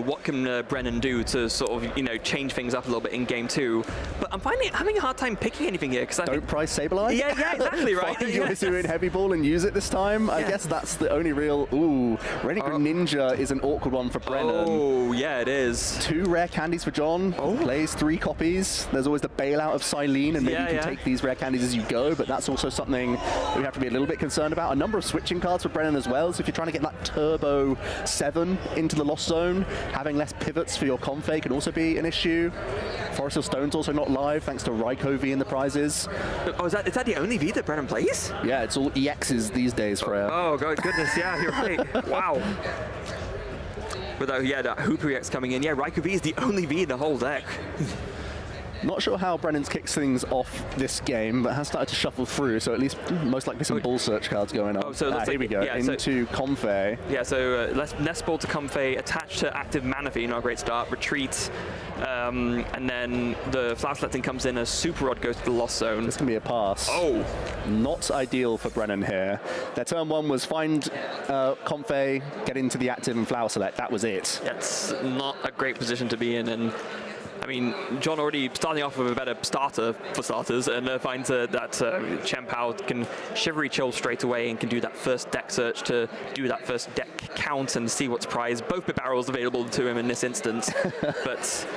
what can Brennan do to sort of, change things up a little bit in game 2. But I'm having a hard time picking anything here because don't price Sableye. Yeah, exactly right. Find your Hisuian Heavy Ball and use it this time. I guess that's the only real. Ooh, Radiant Greninja is an awkward one for Brennan. Oh, yeah, it is. 2 rare candies for John. Plays 3 copies. There's always the bailout of Silene, and maybe you can take these rare candies as you go, but that's also something we have to be a little bit concerned about. A number of switching cards for Brennan as well, so if you're trying to get that Turbo 7 into the Lost Zone, having less pivots for your Comfey can also be an issue. Forest Hill Stone's also not live, thanks to Raikou V in the prizes. Oh, is that the only V that Brennan plays? Yeah, it's all EXs these days, Freya. Oh, God, goodness, yeah, you're right. Wow. But that Hooper EX coming in, Raikou V is the only V in the whole deck. Not sure how Brennan's kicks things off this game, but has started to shuffle through, so at least most likely some Bull Search cards going on. Here we go, into Comfey. So Nest Ball to Comfey, attached to active Manaphy, not a great start, retreat, and then the Flower Selecting comes in as Super Rod goes to the Lost Zone. This can be a pass. Oh! Not ideal for Brennan here. Their turn 1 was find Comfey, get into the active and Flower Select, that was it. That's not a great position to be in, and I mean, John already starting off with a better starter for starters, and finds that Chien-Pao can Shivery Chill straight away and can do that first deck search to do that first deck count and see what's prized. Both bit barrels available to him in this instance, but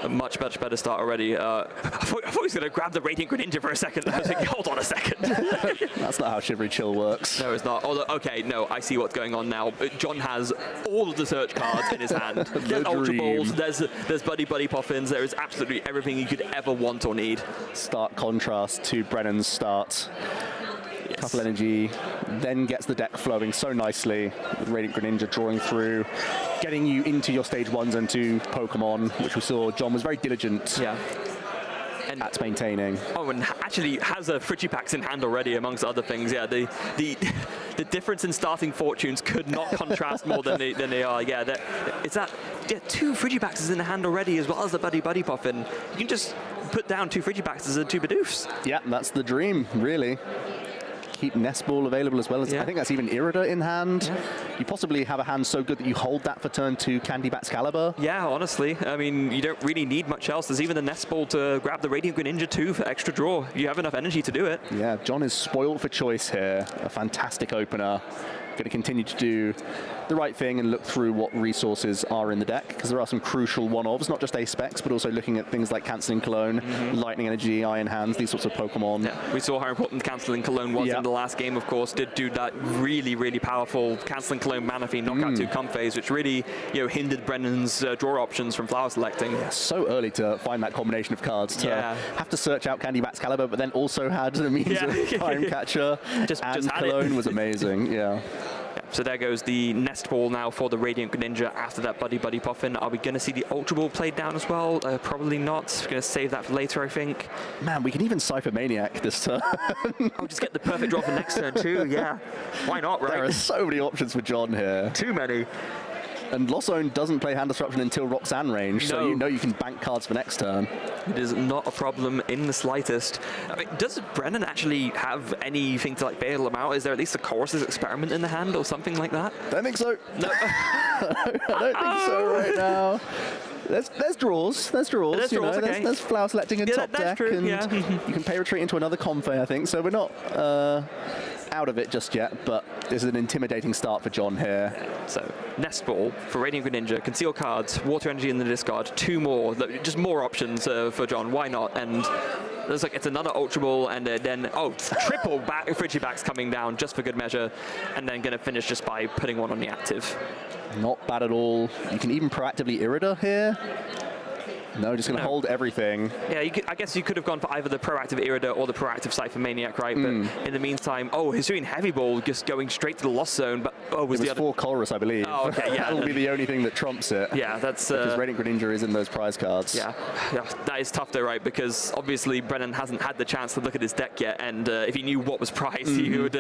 a much better start already. I thought he was going to grab the Radiant Greninja for a second. I was like, hold on a second. That's not how Shivery Chill works. No, it's not. Although, okay, no, I see what's going on now. John has all of the search cards in his hand. There's Ultra Balls, there's Buddy Poffins, there is absolutely everything you could ever want or need. Stark contrast to Brennan's start. Couple energy, then gets the deck flowing so nicely with Radiant Greninja drawing through, getting you into your stage 1s and 2 Pokemon, which we saw John was very diligent at maintaining. Oh, and actually has a Frigipax in hand already, amongst other things. Yeah, the difference in starting fortunes could not contrast more than they are. Yeah, it's that 2 Frigipaxes in the hand already, as well as the Buddy Poffin. You can just put down 2 Frigipaxes and 2 Bidoofs. Yeah, that's the dream, really. Keep Nest Ball available as well as I think that's even Irida in hand. You possibly have a hand so good that you hold that for turn 2 Candy Batcalibur. Yeah, honestly, I mean, you don't really need much else. There's even the Nest Ball to grab the Radiant Greninja too for extra draw. You have enough energy to do it. Yeah, John is spoiled for choice here. A fantastic opener. Going to continue to do the right thing and look through what resources are in the deck, because there are some crucial one-ofs, not just ace specs, but also looking at things like Cancelling Cologne, Lightning Energy, Iron Hands, these sorts of Pokemon. Yeah, we saw how important Cancelling Cologne was in the last game, of course. Did do that really powerful Cancelling Cologne Manaphy knockout 2 Comfeys, which really hindered Brennan's draw options from Flower Selecting. Yeah, so early to find that combination of cards to have to search out Candy Batcalibur, but then also had the means of Time Catcher, and Cologne was amazing. So there goes the Nest Ball now for the Radiant Greninja after that Buddy Poffin. Are we going to see the Ultra Ball played down as well? Probably not. We're going to save that for later, I think. Man, we can even Cypher Maniac this turn. I'll just get the perfect draw for next turn too, Why not, right? There are so many options for John here. Too many. And Lost Zone doesn't play Hand Disruption until Roxanne range, so you know you can bank cards for next turn. It is not a problem in the slightest. I mean, does Brennan actually have anything to bail him out? Is there at least a Chorus's Experiment in the hand or something like that? Don't think so. No. I don't think so right now. There's draws. There's Flower Selecting and top deck, true, and you can pay retreat into another Comfey, I think. So we're not out of it just yet, but this is an intimidating start for John here. So Nest Ball for Radiant Greninja, conceal cards, Water Energy in the discard, 2 more, just more options for John. Why not? And there's it's another Ultra Ball, and then triple Frigipax coming down just for good measure, and then going to finish just by putting 1 on the active. Not bad at all. You can even proactively Irida here. No, just going to hold everything. Yeah, I guess you could have gone for either the proactive Irida or the proactive Cypher Maniac, right? But in the meantime, Hisuian Heavy Ball just going straight to the Lost Zone. But was the other 4 Colress, I believe. Oh, okay, yeah. That'll be the only thing that trumps it. Yeah, that's because Radiant Greninja is in those prize cards. Yeah, that is tough though, right? Because obviously Brennan hasn't had the chance to look at his deck yet, and if he knew what was prized, he would.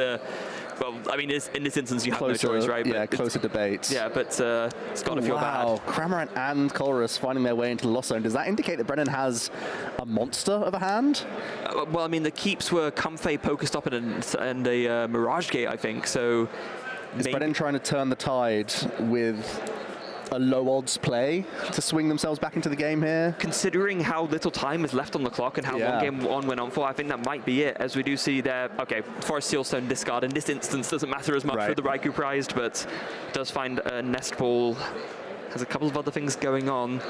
Well, I mean, in this instance, you have no choice, right? Yeah, closer debate. Yeah, but it's got to feel bad. Wow, Kamerman and Colress finding their way into the Lost Zone. Does that indicate that Brennan has a monster of a hand? Well, I mean, the keeps were Comfey, Pokestop, and a Mirage Gate, I think. So is Brennan trying to turn the tide with a low odds play to swing themselves back into the game here? Considering how little time is left on the clock and how long game 1 went on for, I think that might be it, as we do see there. Okay, Forest Sealstone discard in this instance doesn't matter as much for the Raikou prized, but does find a Nest Ball. Has a couple of other things going on.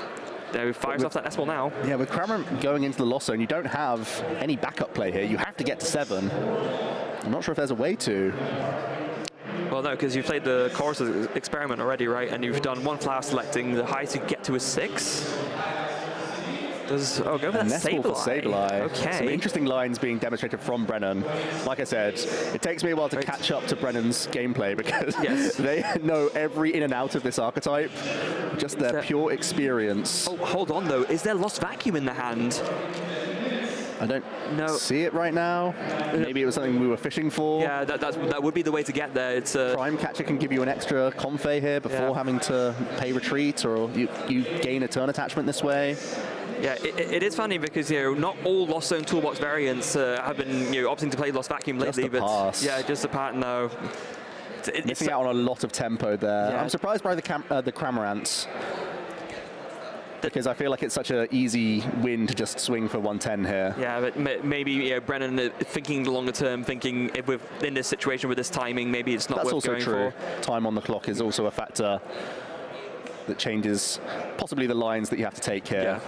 There, fires off that Nest Ball now. Yeah, with Kamerman going into the Lost Zone, you don't have any backup play here. You have to get to 7. I'm not sure if there's a way to. Well, no, because you've played the Chorus Experiment already, right? And you've done 1 flower selecting. The highest you get to is 6. Go for that Sableye. Okay. Some interesting lines being demonstrated from Brennan. Like I said, it takes me a while to catch up to Brennan's gameplay because they know every in and out of this archetype. Just their pure experience. Oh, hold on, though. Is there Lost Vacuum in the hand? I don't see it right now. Maybe it was something we were fishing for. Yeah, that would be the way to get there. It's Prime Catcher can give you an extra Comfey here before having to pay retreat, or you gain a turn attachment this way. Yeah, it is funny because not all Lost Zone Toolbox variants have been opting to play Lost Vacuum lately, but yeah, just a part no. Missing out on a lot of tempo there. Yeah. I'm surprised by the Cramorants, because I feel like it's such an easy win to just swing for 110 here. Yeah, but maybe Brennan thinking longer term, thinking if we're in this situation with this timing, maybe it's not worth going for. That's also true. Time on the clock is also a factor that changes possibly the lines that you have to take here. Yeah.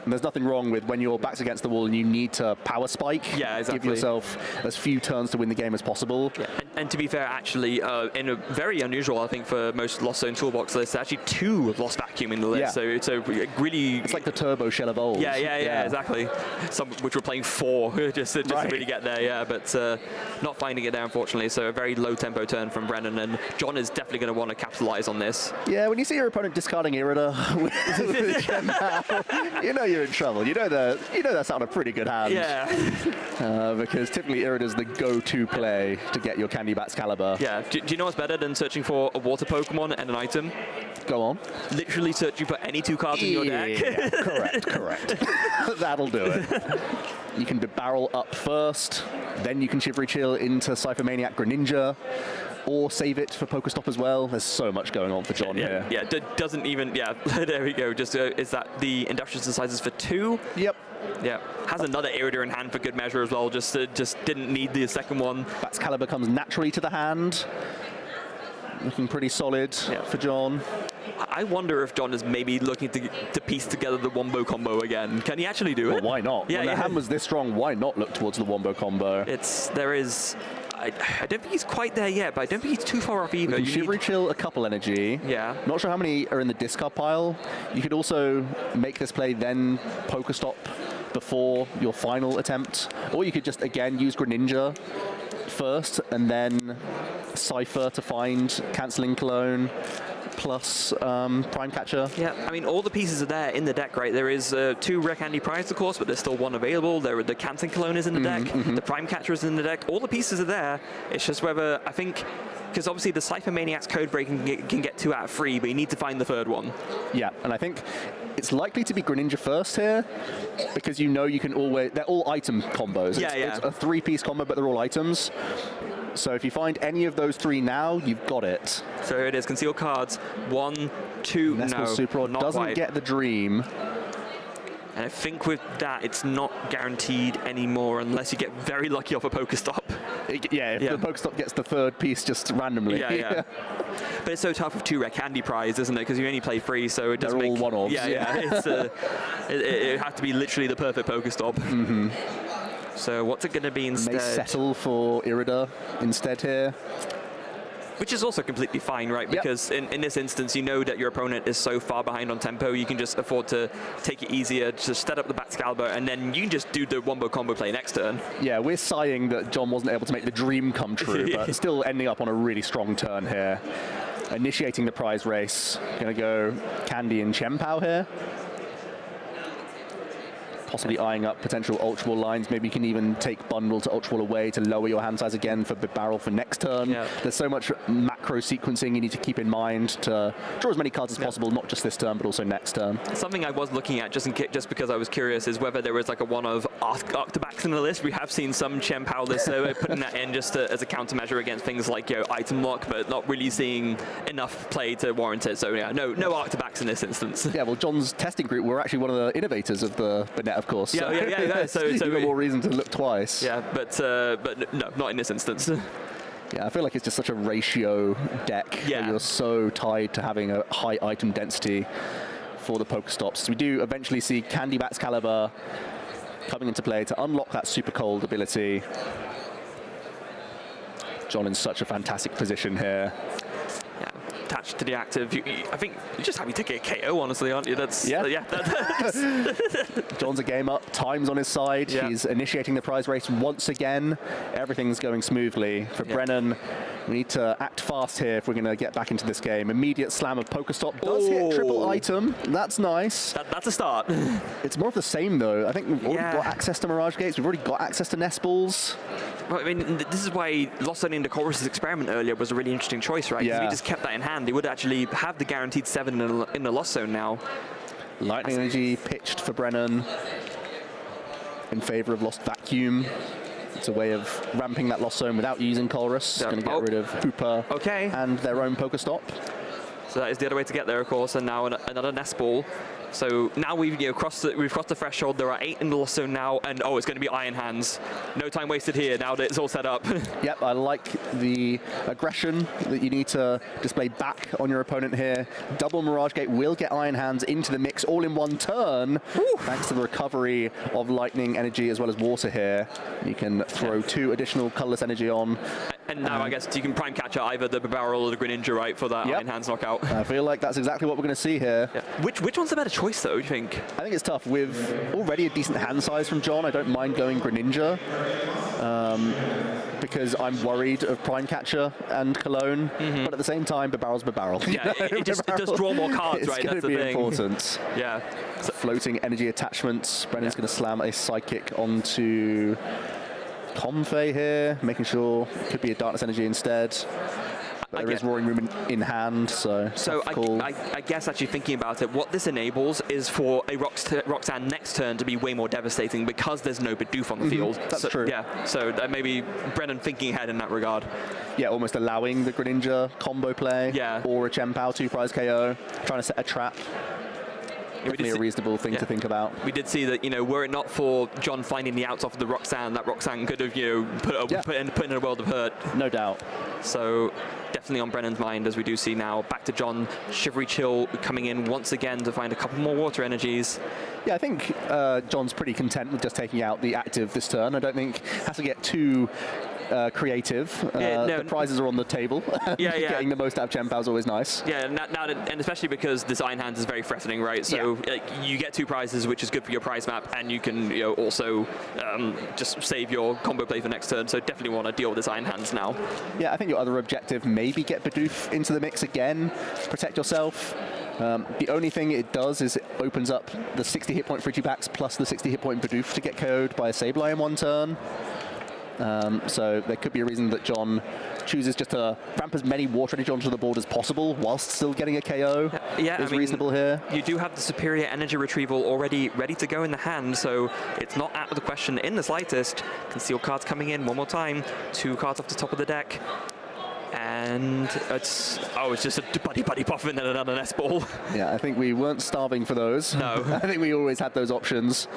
And there's nothing wrong with when your back's against the wall and you need to power spike. Yeah, exactly. Give yourself as few turns to win the game as possible. Yeah. And to be fair, actually, in a very unusual, I think, for most Lost Zone Toolbox lists, actually 2 Lost Vacuum in the list. Yeah. So really... It's like the Turbo Shell of old. Yeah, exactly. Some which we're playing 4 just to really get there, yeah. But not finding it there, unfortunately. So a very low tempo turn from Brennan. And John is definitely going to want to capitalize on this. Yeah, when you see your opponent discarding Irida with Gen now, you know you're in trouble. You know that's not a pretty good hand. Yeah. Because typically Irida's the go-to play to get your Candy Bats Caliber. Yeah. Do you know what's better than searching for a water Pokemon and an item? Go on. Literally searching for any 2 cards in your deck. Yeah, correct. That'll do it. You can barrel up first, then you can Shivery Chill into Cypher Maniac Greninja, or save it for Pokestop as well. There's so much going on for John here. Yeah, doesn't even, there we go. Just, is that the Industrial Synthesizers for 2? Yep. Yeah, has another Irida in hand for good measure as well, just didn't need the second one. Bats Caliber comes naturally to the hand. Looking pretty solid for John. I wonder if John is maybe looking to piece together the Wombo combo again. Can he actually do it? Well, why not? When the hand was this strong, why not look towards the Wombo combo? I don't think he's quite there yet, but I don't think he's too far off either. You Shivery Chill a couple energy. Yeah. Not sure how many are in the discard pile. You could also make this play, then Pokestop before your final attempt. Or you could just, again, use Greninja first, and then Cypher to find Cancelling Cologne, plus Prime Catcher. Yeah, I mean, all the pieces are there in the deck, right? There is 2 Rare Candy Prize, of course, but there's still 1 available. The Cancelling Cologne is in the deck. The Prime Catcher is in the deck. All the pieces are there. It's just whether, I think, because obviously the Cypher Maniac's code breaking can get 2 out of 3, but you need to find the 3rd one. Yeah, and I think it's likely to be Greninja first here, because you can always... They're all item combos. It's a 3-piece combo, but they're all items. So if you find any of those 3 now, you've got it. So here it is. Conceal cards. 1, 2, no, Super not doesn't quite. Get the dream. And I think with that, it's not guaranteed anymore unless you get very lucky off a Pokestop. If the Pokestop gets the 3rd piece just randomly. Yeah. But it's so tough with 2 Rare Candy Prize, isn't it? Because you only play 3, so it doesn't make... They're all one-offs. Yeah. It has to be literally the perfect Pokestop. So what's it going to be instead? May settle for Irida instead here. Which is also completely fine, right? Because in this instance, you know that your opponent is so far behind on tempo, you can just afford to take it easier, just set up the Excalibur, and then you can just do the wombo combo play next turn. Yeah, we're sighing that John wasn't able to make the dream come true, but still ending up on a really strong turn here. Initiating the prize race. Going to go Candy and Chempao here. Possibly eyeing up potential Ultra Ball lines. Maybe you can even take Bundle to Ultra Ball away to lower your hand size again for Big Barrel for next turn. Yeah. There's so much macro sequencing you need to keep in mind to draw as many cards as possible, not just this turn, but also next turn. Something I was looking at just because I was curious is whether there was like a one of Octobacks in the list. We have seen some Chempao lists, so we're putting that in just as a countermeasure against things like item lock, but not really seeing enough play to warrant it. So yeah, no Octobacks in this instance. Yeah, well, John's testing group were actually one of the innovators of the net, of course. Yeah, yeah. So even more reason to look twice. Yeah, but no, not in this instance. Yeah, I feel like it's just such a ratio deck. Yeah. You're so tied to having a high item density for the Pokestops. We do eventually see Candy Excalibur coming into play to unlock that Super Cold ability. John in such a fantastic position here. Yeah, attached to the active. I think you're just happy to get a KO, honestly, aren't you? That's John's a game up. Time's on his side. Yeah. He's initiating the prize race once again. Everything's going smoothly. For Brennan, we need to act fast here if we're going to get back into this game. Immediate slam of Pokestop. Does hit triple item. That's nice. That's a start. It's more of the same, though. I think we've already got access to Mirage Gates. We've already got access to Nest Balls. Well, I mean, this is why Lost Zone into Chorus's experiment earlier was a really interesting choice, right? Because if he just kept that in hand, he would actually have the guaranteed 7 in the Lost Zone now. Lightning Energy pitched for Brennan in favor of Lost Vacuum. It's a way of ramping that Lost Zone without using Chorus. It's going to get rid of Hooper and their own Pokestop. So that is the other way to get there, of course, and now another Nest Ball. So now we've crossed the threshold. There are 8 in the Lost Zone now, and it's going to be Iron Hands. No time wasted here. Now that it's all set up. Yep, I like the aggression that you need to display back on your opponent here. Double Mirage Gate will get Iron Hands into the mix all in one turn, thanks to the recovery of Lightning Energy as well as Water here. You can throw 2 additional colorless energy on. And now I guess you can prime catcher either the Barrel or the Greninja, right, for that Iron Hands knockout. I feel like that's exactly what we're going to see here. Yeah. Which one's the better choice, though, do you think? I think it's tough. With already a decent hand size from John, I don't mind going Greninja. Because I'm worried of Prime Catcher and Cologne, but at the same time, Barrel's Barrel. Yeah, it does draw more cards, right? That's the thing. It's going to be important. Yeah. So floating energy attachments. Brennan's going to slam a Psychic onto Comfey here, making sure it could be a Darkness Energy instead. But there is Roaring Room in hand, so I guess actually thinking about it, what this enables is for a Roxanne next turn to be way more devastating because there's no Bidoof on the field. That's true. Yeah, so maybe Brennan thinking ahead in that regard. Yeah, almost allowing the Greninja combo play or a Chempao 2-prize KO, trying to set a trap. Definitely a reasonable thing to think about. We did see that, were it not for John finding the outs off of the Roxanne, that Roxanne could have, put in a world of hurt. No doubt. So definitely on Brennan's mind, as we do see now. Back to John, Shivery Chill coming in once again to find a couple more water energies. Yeah, I think John's pretty content with just taking out the active this turn. I don't think he has to get too creative. The prizes are on the table. Getting the most out of Chempao is always nice. Yeah, and especially because this Iron Hands is very threatening, right? So you get 2 prizes, which is good for your prize map, and you can also just save your combo play for next turn. So definitely want to deal with this Iron Hands now. Yeah, I think your other objective, maybe get Bidoof into the mix again, protect yourself. The only thing it does is it opens up the 60 hit point Frigibacks plus the 60 hit point Bidoof to get KO'd by a Sableye in one turn. So there could be a reason that John chooses just to ramp as many water energy onto the board as possible whilst still getting a KO. Is reasonable here. You do have the superior energy retrieval already ready to go in the hand, so it's not out of the question in the slightest. Conceal cards coming in one more time. 2 cards off the top of the deck. And it's just a buddy pop and then another Nest Ball. Yeah, I think we weren't starving for those. No. I think we always had those options.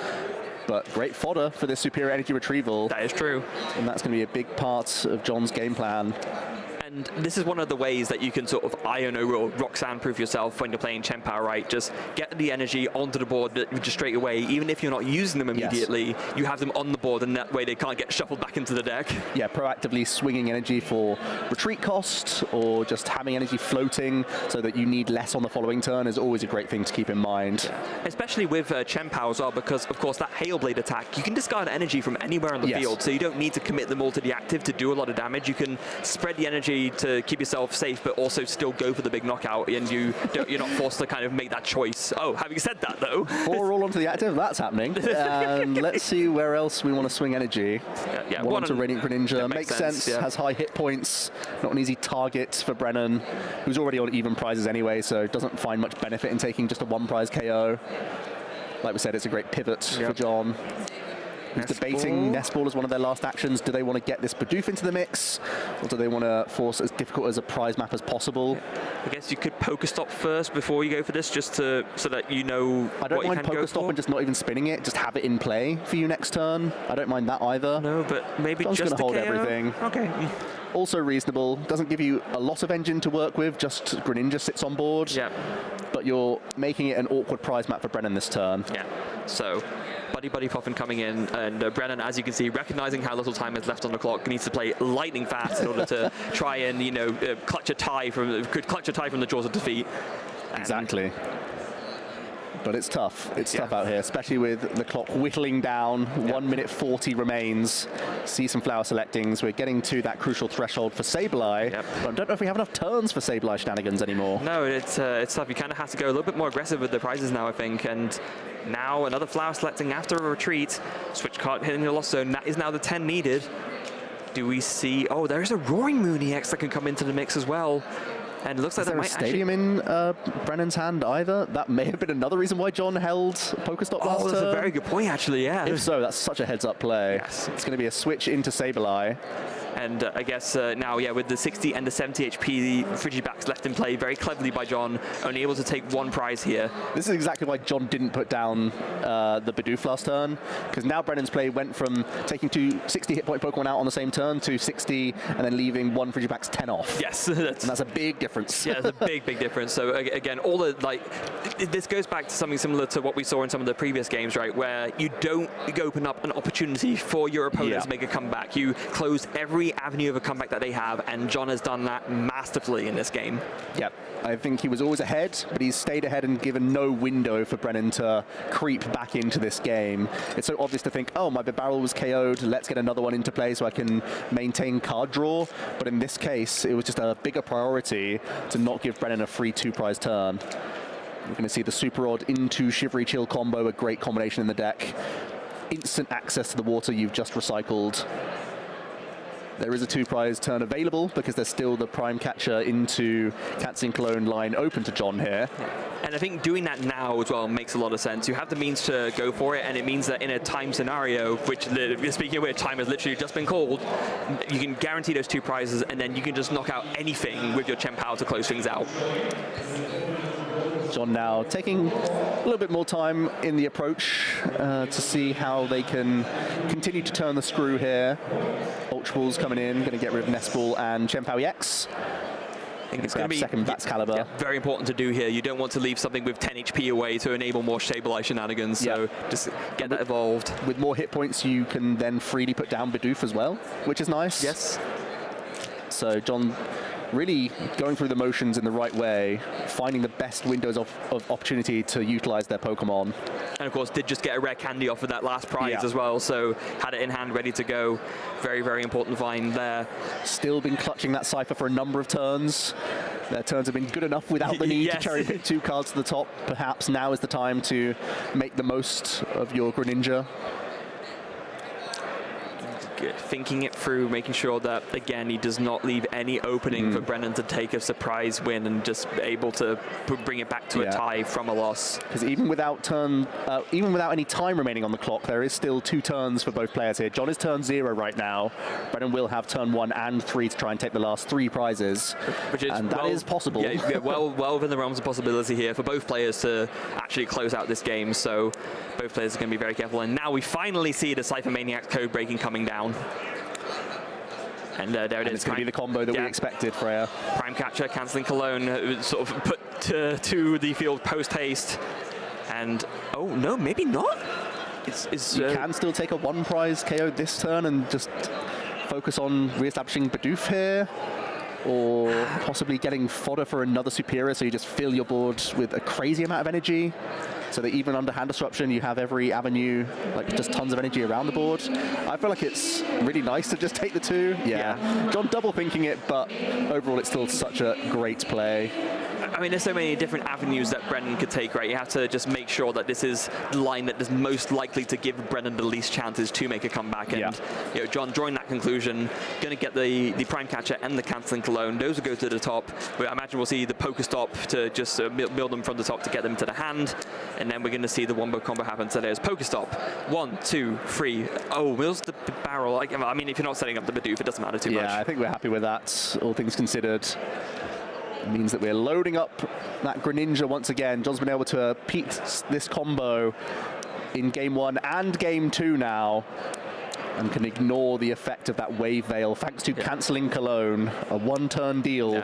But great fodder for this superior energy retrieval. That is true. And that's going to be a big part of John's game plan. And this is one of the ways that you can sort of iron or Roxanne proof yourself when you're playing Chen Pao, right? Just get the energy onto the board just straight away. Even if you're not using them immediately, you have them on the board, and that way they can't get shuffled back into the deck. Yeah, proactively swinging energy for retreat cost, or just having energy floating so that you need less on the following turn is always a great thing to keep in mind. Yeah. Especially with Chen Pao as well, because of course that Hail Blade attack, you can discard energy from anywhere on the field, so you don't need to commit them all to the active to do a lot of damage. You can spread the energy to keep yourself safe, but also still go for the big knockout, and you're not forced to kind of make that choice. Oh, having said that though, 4 all onto the active, that's happening. And let's see where else we want to swing energy. One onto Radiant Greninja, makes sense, has high hit points, not an easy target for Brennan, who's already on even prizes anyway, so doesn't find much benefit in taking just a 1 prize KO. Like we said, it's a great pivot for John. He's debating Nest Ball as one of their last actions. Do they want to get this Bidoof into the mix, or do they want to force as difficult as a prize map as possible? I guess you could Pokestop first before you go for this, just so that you know. I don't mind Pokestop and just not even spinning it, just have it in play for you next turn. I don't mind that either. No, but maybe John's just going to hold everything. Okay. Also reasonable. Doesn't give you a lot of engine to work with. Just Greninja sits on board. Yeah. But you're making it an awkward prize map for Brennan this turn. Yeah. So Buddy Poffin coming in, and Brennan, as you can see, recognizing how little time is left on the clock, needs to play lightning fast in order to try and, clutch a tie from the jaws of defeat. Exactly. But it's tough. It's tough out here, especially with the clock whittling down. 1 minute 40 remains. See some flower selectings. We're getting to that crucial threshold for Sableye. But I don't know if we have enough turns for Sableye shenanigans anymore. No, it's tough. You kind of have to go a little bit more aggressive with the prizes now, I think. And now another flower selecting after a retreat. Switch card hitting the lost zone. That is now the 10 needed. Do we see? Oh, there's a Roaring Moon EX that can come into the mix as well. And it looks like there might stadium in Brennan's hand either. That may have been another reason why John held Pokestop last turn. That's a very good point, actually, yeah. If so, that's such a heads-up play. Yes. It's going to be a switch into Sableye. And I guess now, with the 60 and the 70 HP, the Frigibacks left in play very cleverly by John, only able to take 1 prize here. This is exactly why John didn't put down the Bidoof last turn, because now Brennan's play went from taking 2 60 hit point Pokemon out on the same turn to 60 and then leaving 1 Frigiback's 10 off. Yes. And that's a big difference. Yeah, it's a big difference. So again, all the, this goes back to something similar to what we saw in some of the previous games, right, where you don't open up an opportunity for your opponent to make a comeback. You close every avenue of a comeback that they have, and John has done that masterfully in this game. Yep. I think he was always ahead, but he's stayed ahead and given no window for Brennan to creep back into this game. It's so obvious to think, oh, my barrel was KO'd, let's get another one into play so I can maintain card draw. But in this case, it was just a bigger priority to not give Brennan a free 2 prize turn. You're going to see the Super Odd into Shivery Chill combo, a great combination in the deck. Instant access to the water you've just recycled. There is a 2 prize turn available because there's still the Prime Catcher into Catsin Cologne line open to John here. And I think doing that now as well makes a lot of sense. You have the means to go for it, and it means that in a time scenario, which, speaking of which, time has literally just been called, you can guarantee those 2 prizes, and then you can just knock out anything with your Chen Pao to close things out. John now taking a little bit more time in the approach to see how they can continue to turn the screw here. Ultra Ball's coming in, going to get rid of Nest Ball and Chen Pao EX. I think it's going to be second Bats Caliber. Very important to do here. You don't want to leave something with 10 HP away to enable more Sableye shenanigans, so just get that evolved. With more hit points, you can then freely put down Bidoof as well, which is nice. Yes. So John really going through the motions in the right way, finding the best windows of opportunity to utilize their Pokemon. And of course, did just get a rare candy off of that last prize as well, so had it in hand, ready to go. Very important find there. Still been clutching that Cypher for a number of turns. Their turns have been good enough without the need to cherry pick 2 cards to the top. Perhaps now is the time to make the most of your Greninja. Thinking it through, making sure that, again, he does not leave any opening for Brennan to take a surprise win and just able to bring it back to a tie from a loss. Because even without any time remaining on the clock, there is still 2 turns for both players here. John is turn 0 right now. Brennan will have turn 1 and 3 to try and take the last 3 prizes, and that is possible. Yeah, well within the realms of possibility here for both players to actually close out this game, so both players are going to be very careful. And now we finally see the Cypher Maniac code breaking coming down. And there it is. It's going to be the combo that we expected, Freya. Prime Catcher, cancelling Cologne, sort of put to the field post-haste. And, oh, no, maybe not. You can still take a 1-prize KO this turn and just focus on re-establishing Bidoof here. Or possibly getting fodder for another superior, so you just fill your board with a crazy amount of energy, so that even under hand disruption, you have every avenue, like just tons of energy around the board. I feel like it's really nice to just take the 2. Yeah. John double thinking it, but overall it's still such a great play. I mean, there's so many different avenues that Brennan could take, right? You have to just make sure that this is the line that is most likely to give Brennan the least chances to make a comeback. And you know, John, drawing that conclusion, going to get the Prime Catcher and the Cancelling Cologne. Those will go to the top. But I imagine we'll see the Pokestop to just build them from the top to get them to the hand. And then we're going to see the wombo combo happen. So there's Pokestop. 1, 2, 3. Oh, where's the barrel? I mean, if you're not setting up the Bidoof, it doesn't matter too much. Yeah, I think we're happy with that, all things considered. It means that we're loading up that Greninja once again. John's been able to peak this combo in game 1 and game 2 now, and can ignore the effect of that Wave Veil thanks to Cancelling Cologne, a 1-turn deal.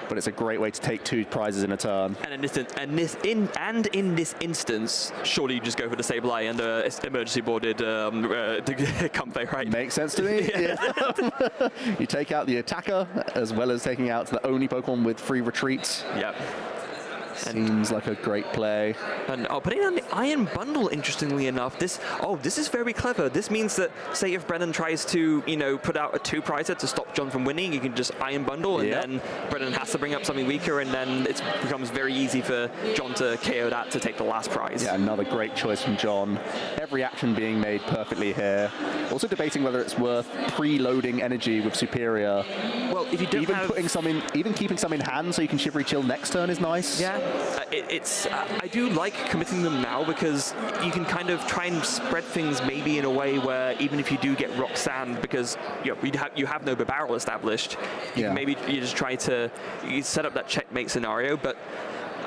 But it's a great way to take 2 prizes in a turn. And in this instance, surely you just go for the Sableye and the emergency boarded Comfey, right? Makes sense to me. Yeah. You take out the attacker as well as taking out the only Pokemon with free retreats. Yep. Seems like a great play. And putting on the Iron Bundle, interestingly enough, this is very clever. This means that, say, if Brennan tries to, you know, put out a 2-prizer to stop John from winning, you can just Iron Bundle, and then Brennan has to bring up something weaker, and then it becomes very easy for John to KO that to take the last prize. Yeah, another great choice from John. Every action being made perfectly here. Also debating whether it's worth preloading energy with Superior. Well, if you don't even keeping some in hand so you can Shivery Chill next turn is nice. Yeah. I do like committing them now, because you can kind of try and spread things maybe in a way where even if you do get Roxanne, because you have no barrel established, maybe you just try to set up that checkmate scenario. But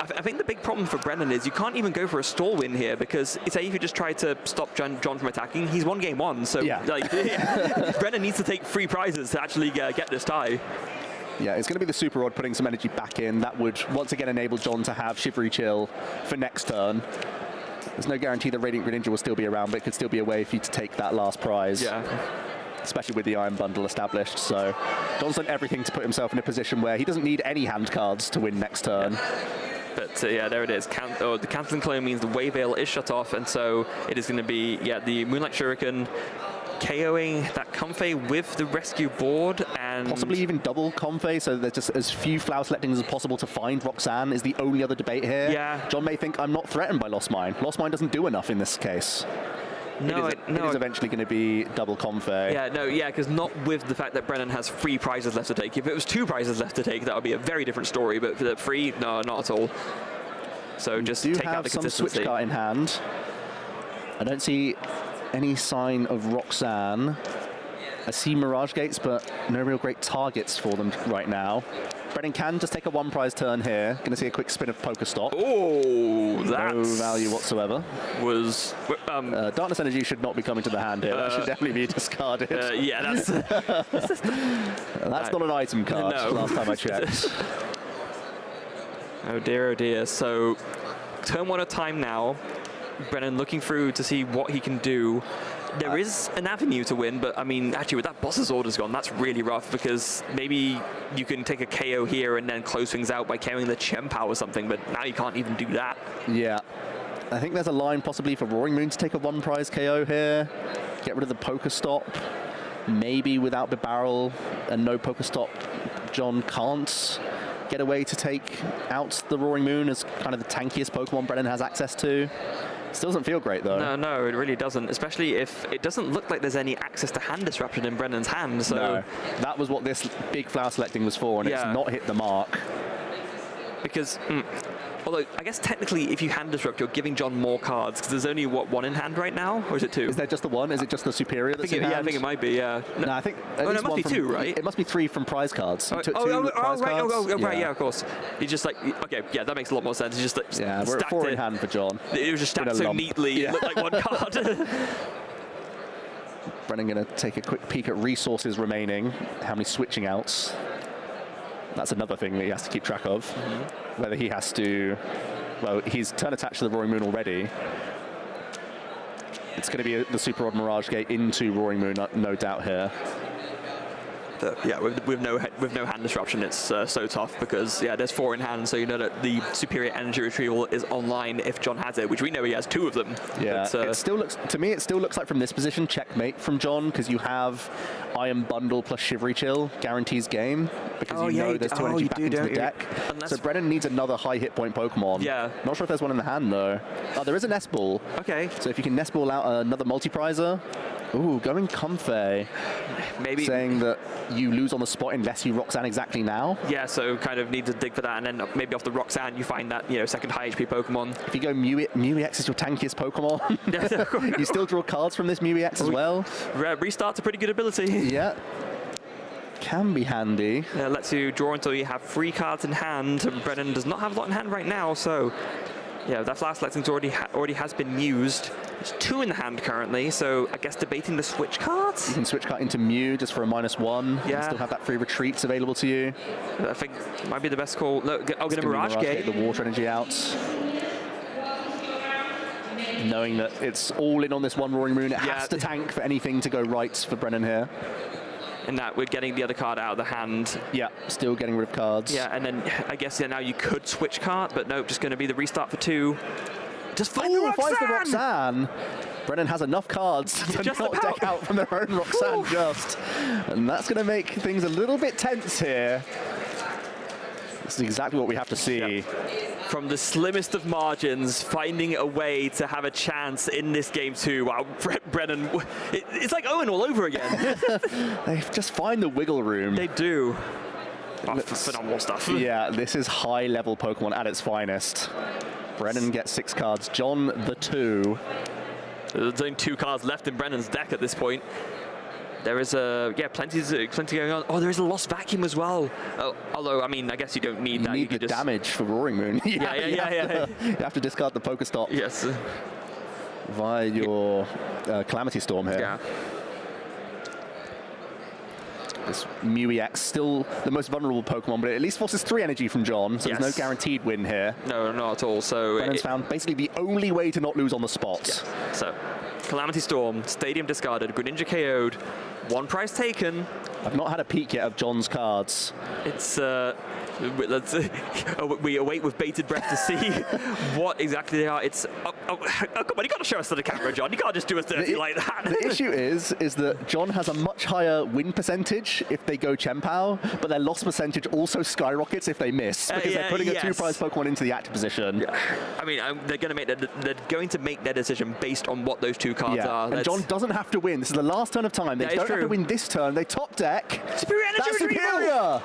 I think the big problem for Brennan is you can't even go for a stall win here, because say if you just try to stop John from attacking, he's won game 1. So Brennan needs to take 3 prizes to actually get this tie. Yeah, it's going to be the Super Rod putting some energy back in. That would once again enable John to have Shivery Chill for next turn. There's no guarantee that Radiant Greninja will still be around, but it could still be a way for you to take that last prize. Yeah. Especially with the Iron Bundle established. So John's done everything to put himself in a position where he doesn't need any hand cards to win next turn. But yeah, there it is. The Cancelling Cologne means the Wave Veil is shut off, and so it is going to be the Moonlight Shuriken KOing that Comfey with the rescue board, and possibly even double Comfey, so there's just as few flower selectings as possible to find Roxanne is the only other debate here. Yeah. John may think, I'm not threatened by Lost Mine. Lost Mine doesn't do enough in this case. No, it is eventually going to be double Comfey. Yeah, because not with the fact that Brennan has 3 prizes left to take. If it was 2 prizes left to take, that would be a very different story, but for the 3, no, not at all. So just take out the consistency. Do have some Switch Cart in hand. I don't see any sign of Roxanne. I see Mirage Gates, but no real great targets for them right now. Brennan can just take a 1-prize turn here. Going to see a quick spin of Pokestop. Oh, that's no value whatsoever. Darkness Energy should not be coming to the hand here. That should definitely be discarded. Yeah, that's that's not an item card. No. Last time I checked. Oh dear. So turn 1 at a time now. Brennan looking through to see what he can do. There is an avenue to win, but I mean, actually with that boss's orders gone, that's really rough, because maybe you can take a KO here and then close things out by carrying the Chien-Pao or something, but now you can't even do that. Yeah. I think there's a line possibly for Roaring Moon to take a 1-prize KO here. Get rid of the Pokestop. Maybe without the barrel and no Pokestop, John can't get away to take out the Roaring Moon as kind of the tankiest Pokemon Brennan has access to. Still doesn't feel great, though. No, it really doesn't, especially if it doesn't look like there's any access to hand disruption in Brennan's hand. So no, that was what this big flower selecting was for, and it's not hit the mark. Because, although I guess technically if you hand disrupt, you're giving John more cards, because there's only, what, 1 in hand right now? Or is it 2? Is there just the 1? Is it just the Superior that's in hand? Yeah, I think it might be, yeah. No, I think it must be 2, right? It must be 3 from prize cards. Right, yeah, of course. It's just like, okay, yeah, that makes a lot more sense. It's just like, yeah, we're at 4 in hand for John. It was just stacked so neatly, it looked like 1 card. Brennan going to take a quick peek at resources remaining. How many switching outs? That's another thing that he has to keep track of. Whether he has to... Well, he's turn attached to the Roaring Moon already. It's going to be the Super Rod Mirage Gate into Roaring Moon, no doubt here. Yeah, with no hand disruption, it's so tough because there's 4 in hand, so you know that the superior energy retrieval is online if John has it, which we know he has 2 of them. Yeah, but, it still looks to me. It still looks like from this position checkmate from John because you have Iron Bundle plus Shivery Chill guarantees game because you know there's 2 energy back into the deck. So Brennan needs another high hit point Pokemon. Yeah. Not sure if there's one in the hand though. Oh, there is a Nest Ball. Okay. So if you can Nest Ball out another multi-prizer. Ooh, going Comfey. Maybe saying that you lose on the spot unless you Roxanne exactly now. Yeah, so kind of need to dig for that, and then maybe off the Roxanne you find that second high HP Pokemon. If you go Mew EX is your tankiest Pokemon. You still draw cards from this Mew EX as well. Restart's a pretty good ability. Yeah. Can be handy. Lets you draw until you have 3 cards in hand. Brennan does not have a lot in hand right now, so yeah, that last Lexing's already has been used. There's 2 in the hand currently, so I guess debating the switch cards. You can switch card into Mew just for a -1. Yeah. You can still have that free retreats available to you. I think might be the best call. Look, I'll get a Mirage Gate. The water energy out. Knowing that it's all in on this one Roaring Moon, it has to tank for anything to go right for Brennan here. In that we're getting the other card out of the hand. Yeah, still getting rid of cards. Yeah, and then I guess now you could switch card, but nope, just going to be the restart for 2. Just find the Roxanne! Finds the Roxanne! Brennan has enough cards to not deck out from their own Roxanne just. And that's going to make things a little bit tense here. This is exactly what we have to see. Yep. From the slimmest of margins, finding a way to have a chance in this game too. Wow, Brennan, it's like Owen all over again. They just find the wiggle room. They do. Phenomenal stuff. Yeah, this is high-level Pokemon at its finest. Brennan gets 6 cards. John, the 2. There's only 2 cards left in Brennan's deck at this point. There is plenty going on. Oh, there is a Lost Vacuum as well. Although, I mean, I guess you don't need that. You need the damage for Roaring Moon. You have to discard the Pokestop. Yes. Via your Calamity Storm here. Yeah. This Mew EX still the most vulnerable Pokemon, but it at least forces 3 energy from John, so there's no guaranteed win here. No, not at all. So Brennan's found basically the only way to not lose on the spot. Yeah. So, Calamity Storm, Stadium discarded, Greninja KO'd, 1 prize taken. I've not had a peek yet of John's cards. It's we await with bated breath to see what exactly they are. It's come on, you got to show us to the camera, John. You can't just do us dirty like that. The issue is that John has a much higher win percentage if they go Chien-Pao, but their loss percentage also skyrockets if they miss because they're putting a 2 prize Pokemon into the active position. Yeah. I mean, they're going to make their decision based on what those 2 cards are. And John doesn't have to win. This is the last turn of time. They don't have to win this turn. They top deck. Superior energy That's retrieval. Superior.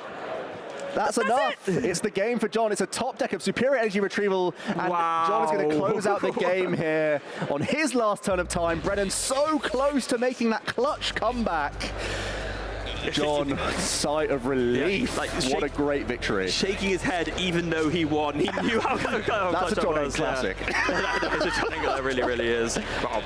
That's enough. It's the game for John. It's a top deck of Superior Energy Retrieval. And John is going to close out the game here on his last turn of time. Brennan so close to making that clutch comeback. John, sigh of relief. What a great victory. Shaking his head even though he won. He knew how That's a John classic. That is a John that really, really is. Wow.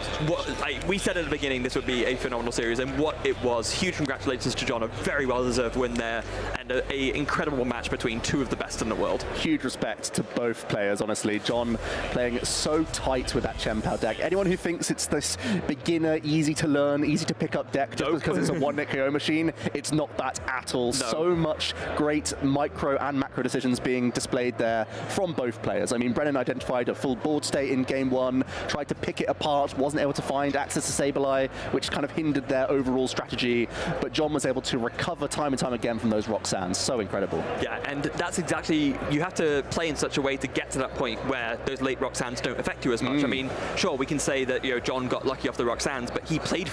We said at the beginning this would be a phenomenal series, and what it was. Huge congratulations to John. A very well-deserved win there, and an incredible match between 2 of the best in the world. Huge respect to both players, honestly. John playing so tight with that Chien-Pao deck. Anyone who thinks it's this beginner, easy to learn, easy to pick up deck just because it's a 1-hit KO machine, it's not that at all. No. So much great micro and macro decisions being displayed there from both players. I mean, Brennan identified a full board state in game 1, tried to pick it apart, wasn't able to find access to Sableye, which kind of hindered their overall strategy, but John was able to recover time and time again from those Roxannes. So incredible. Yeah, and that's exactly, you have to play in such a way to get to that point where those late Roxannes don't affect you as much. I mean, sure, we can say that John got lucky off the Roxannes, but he played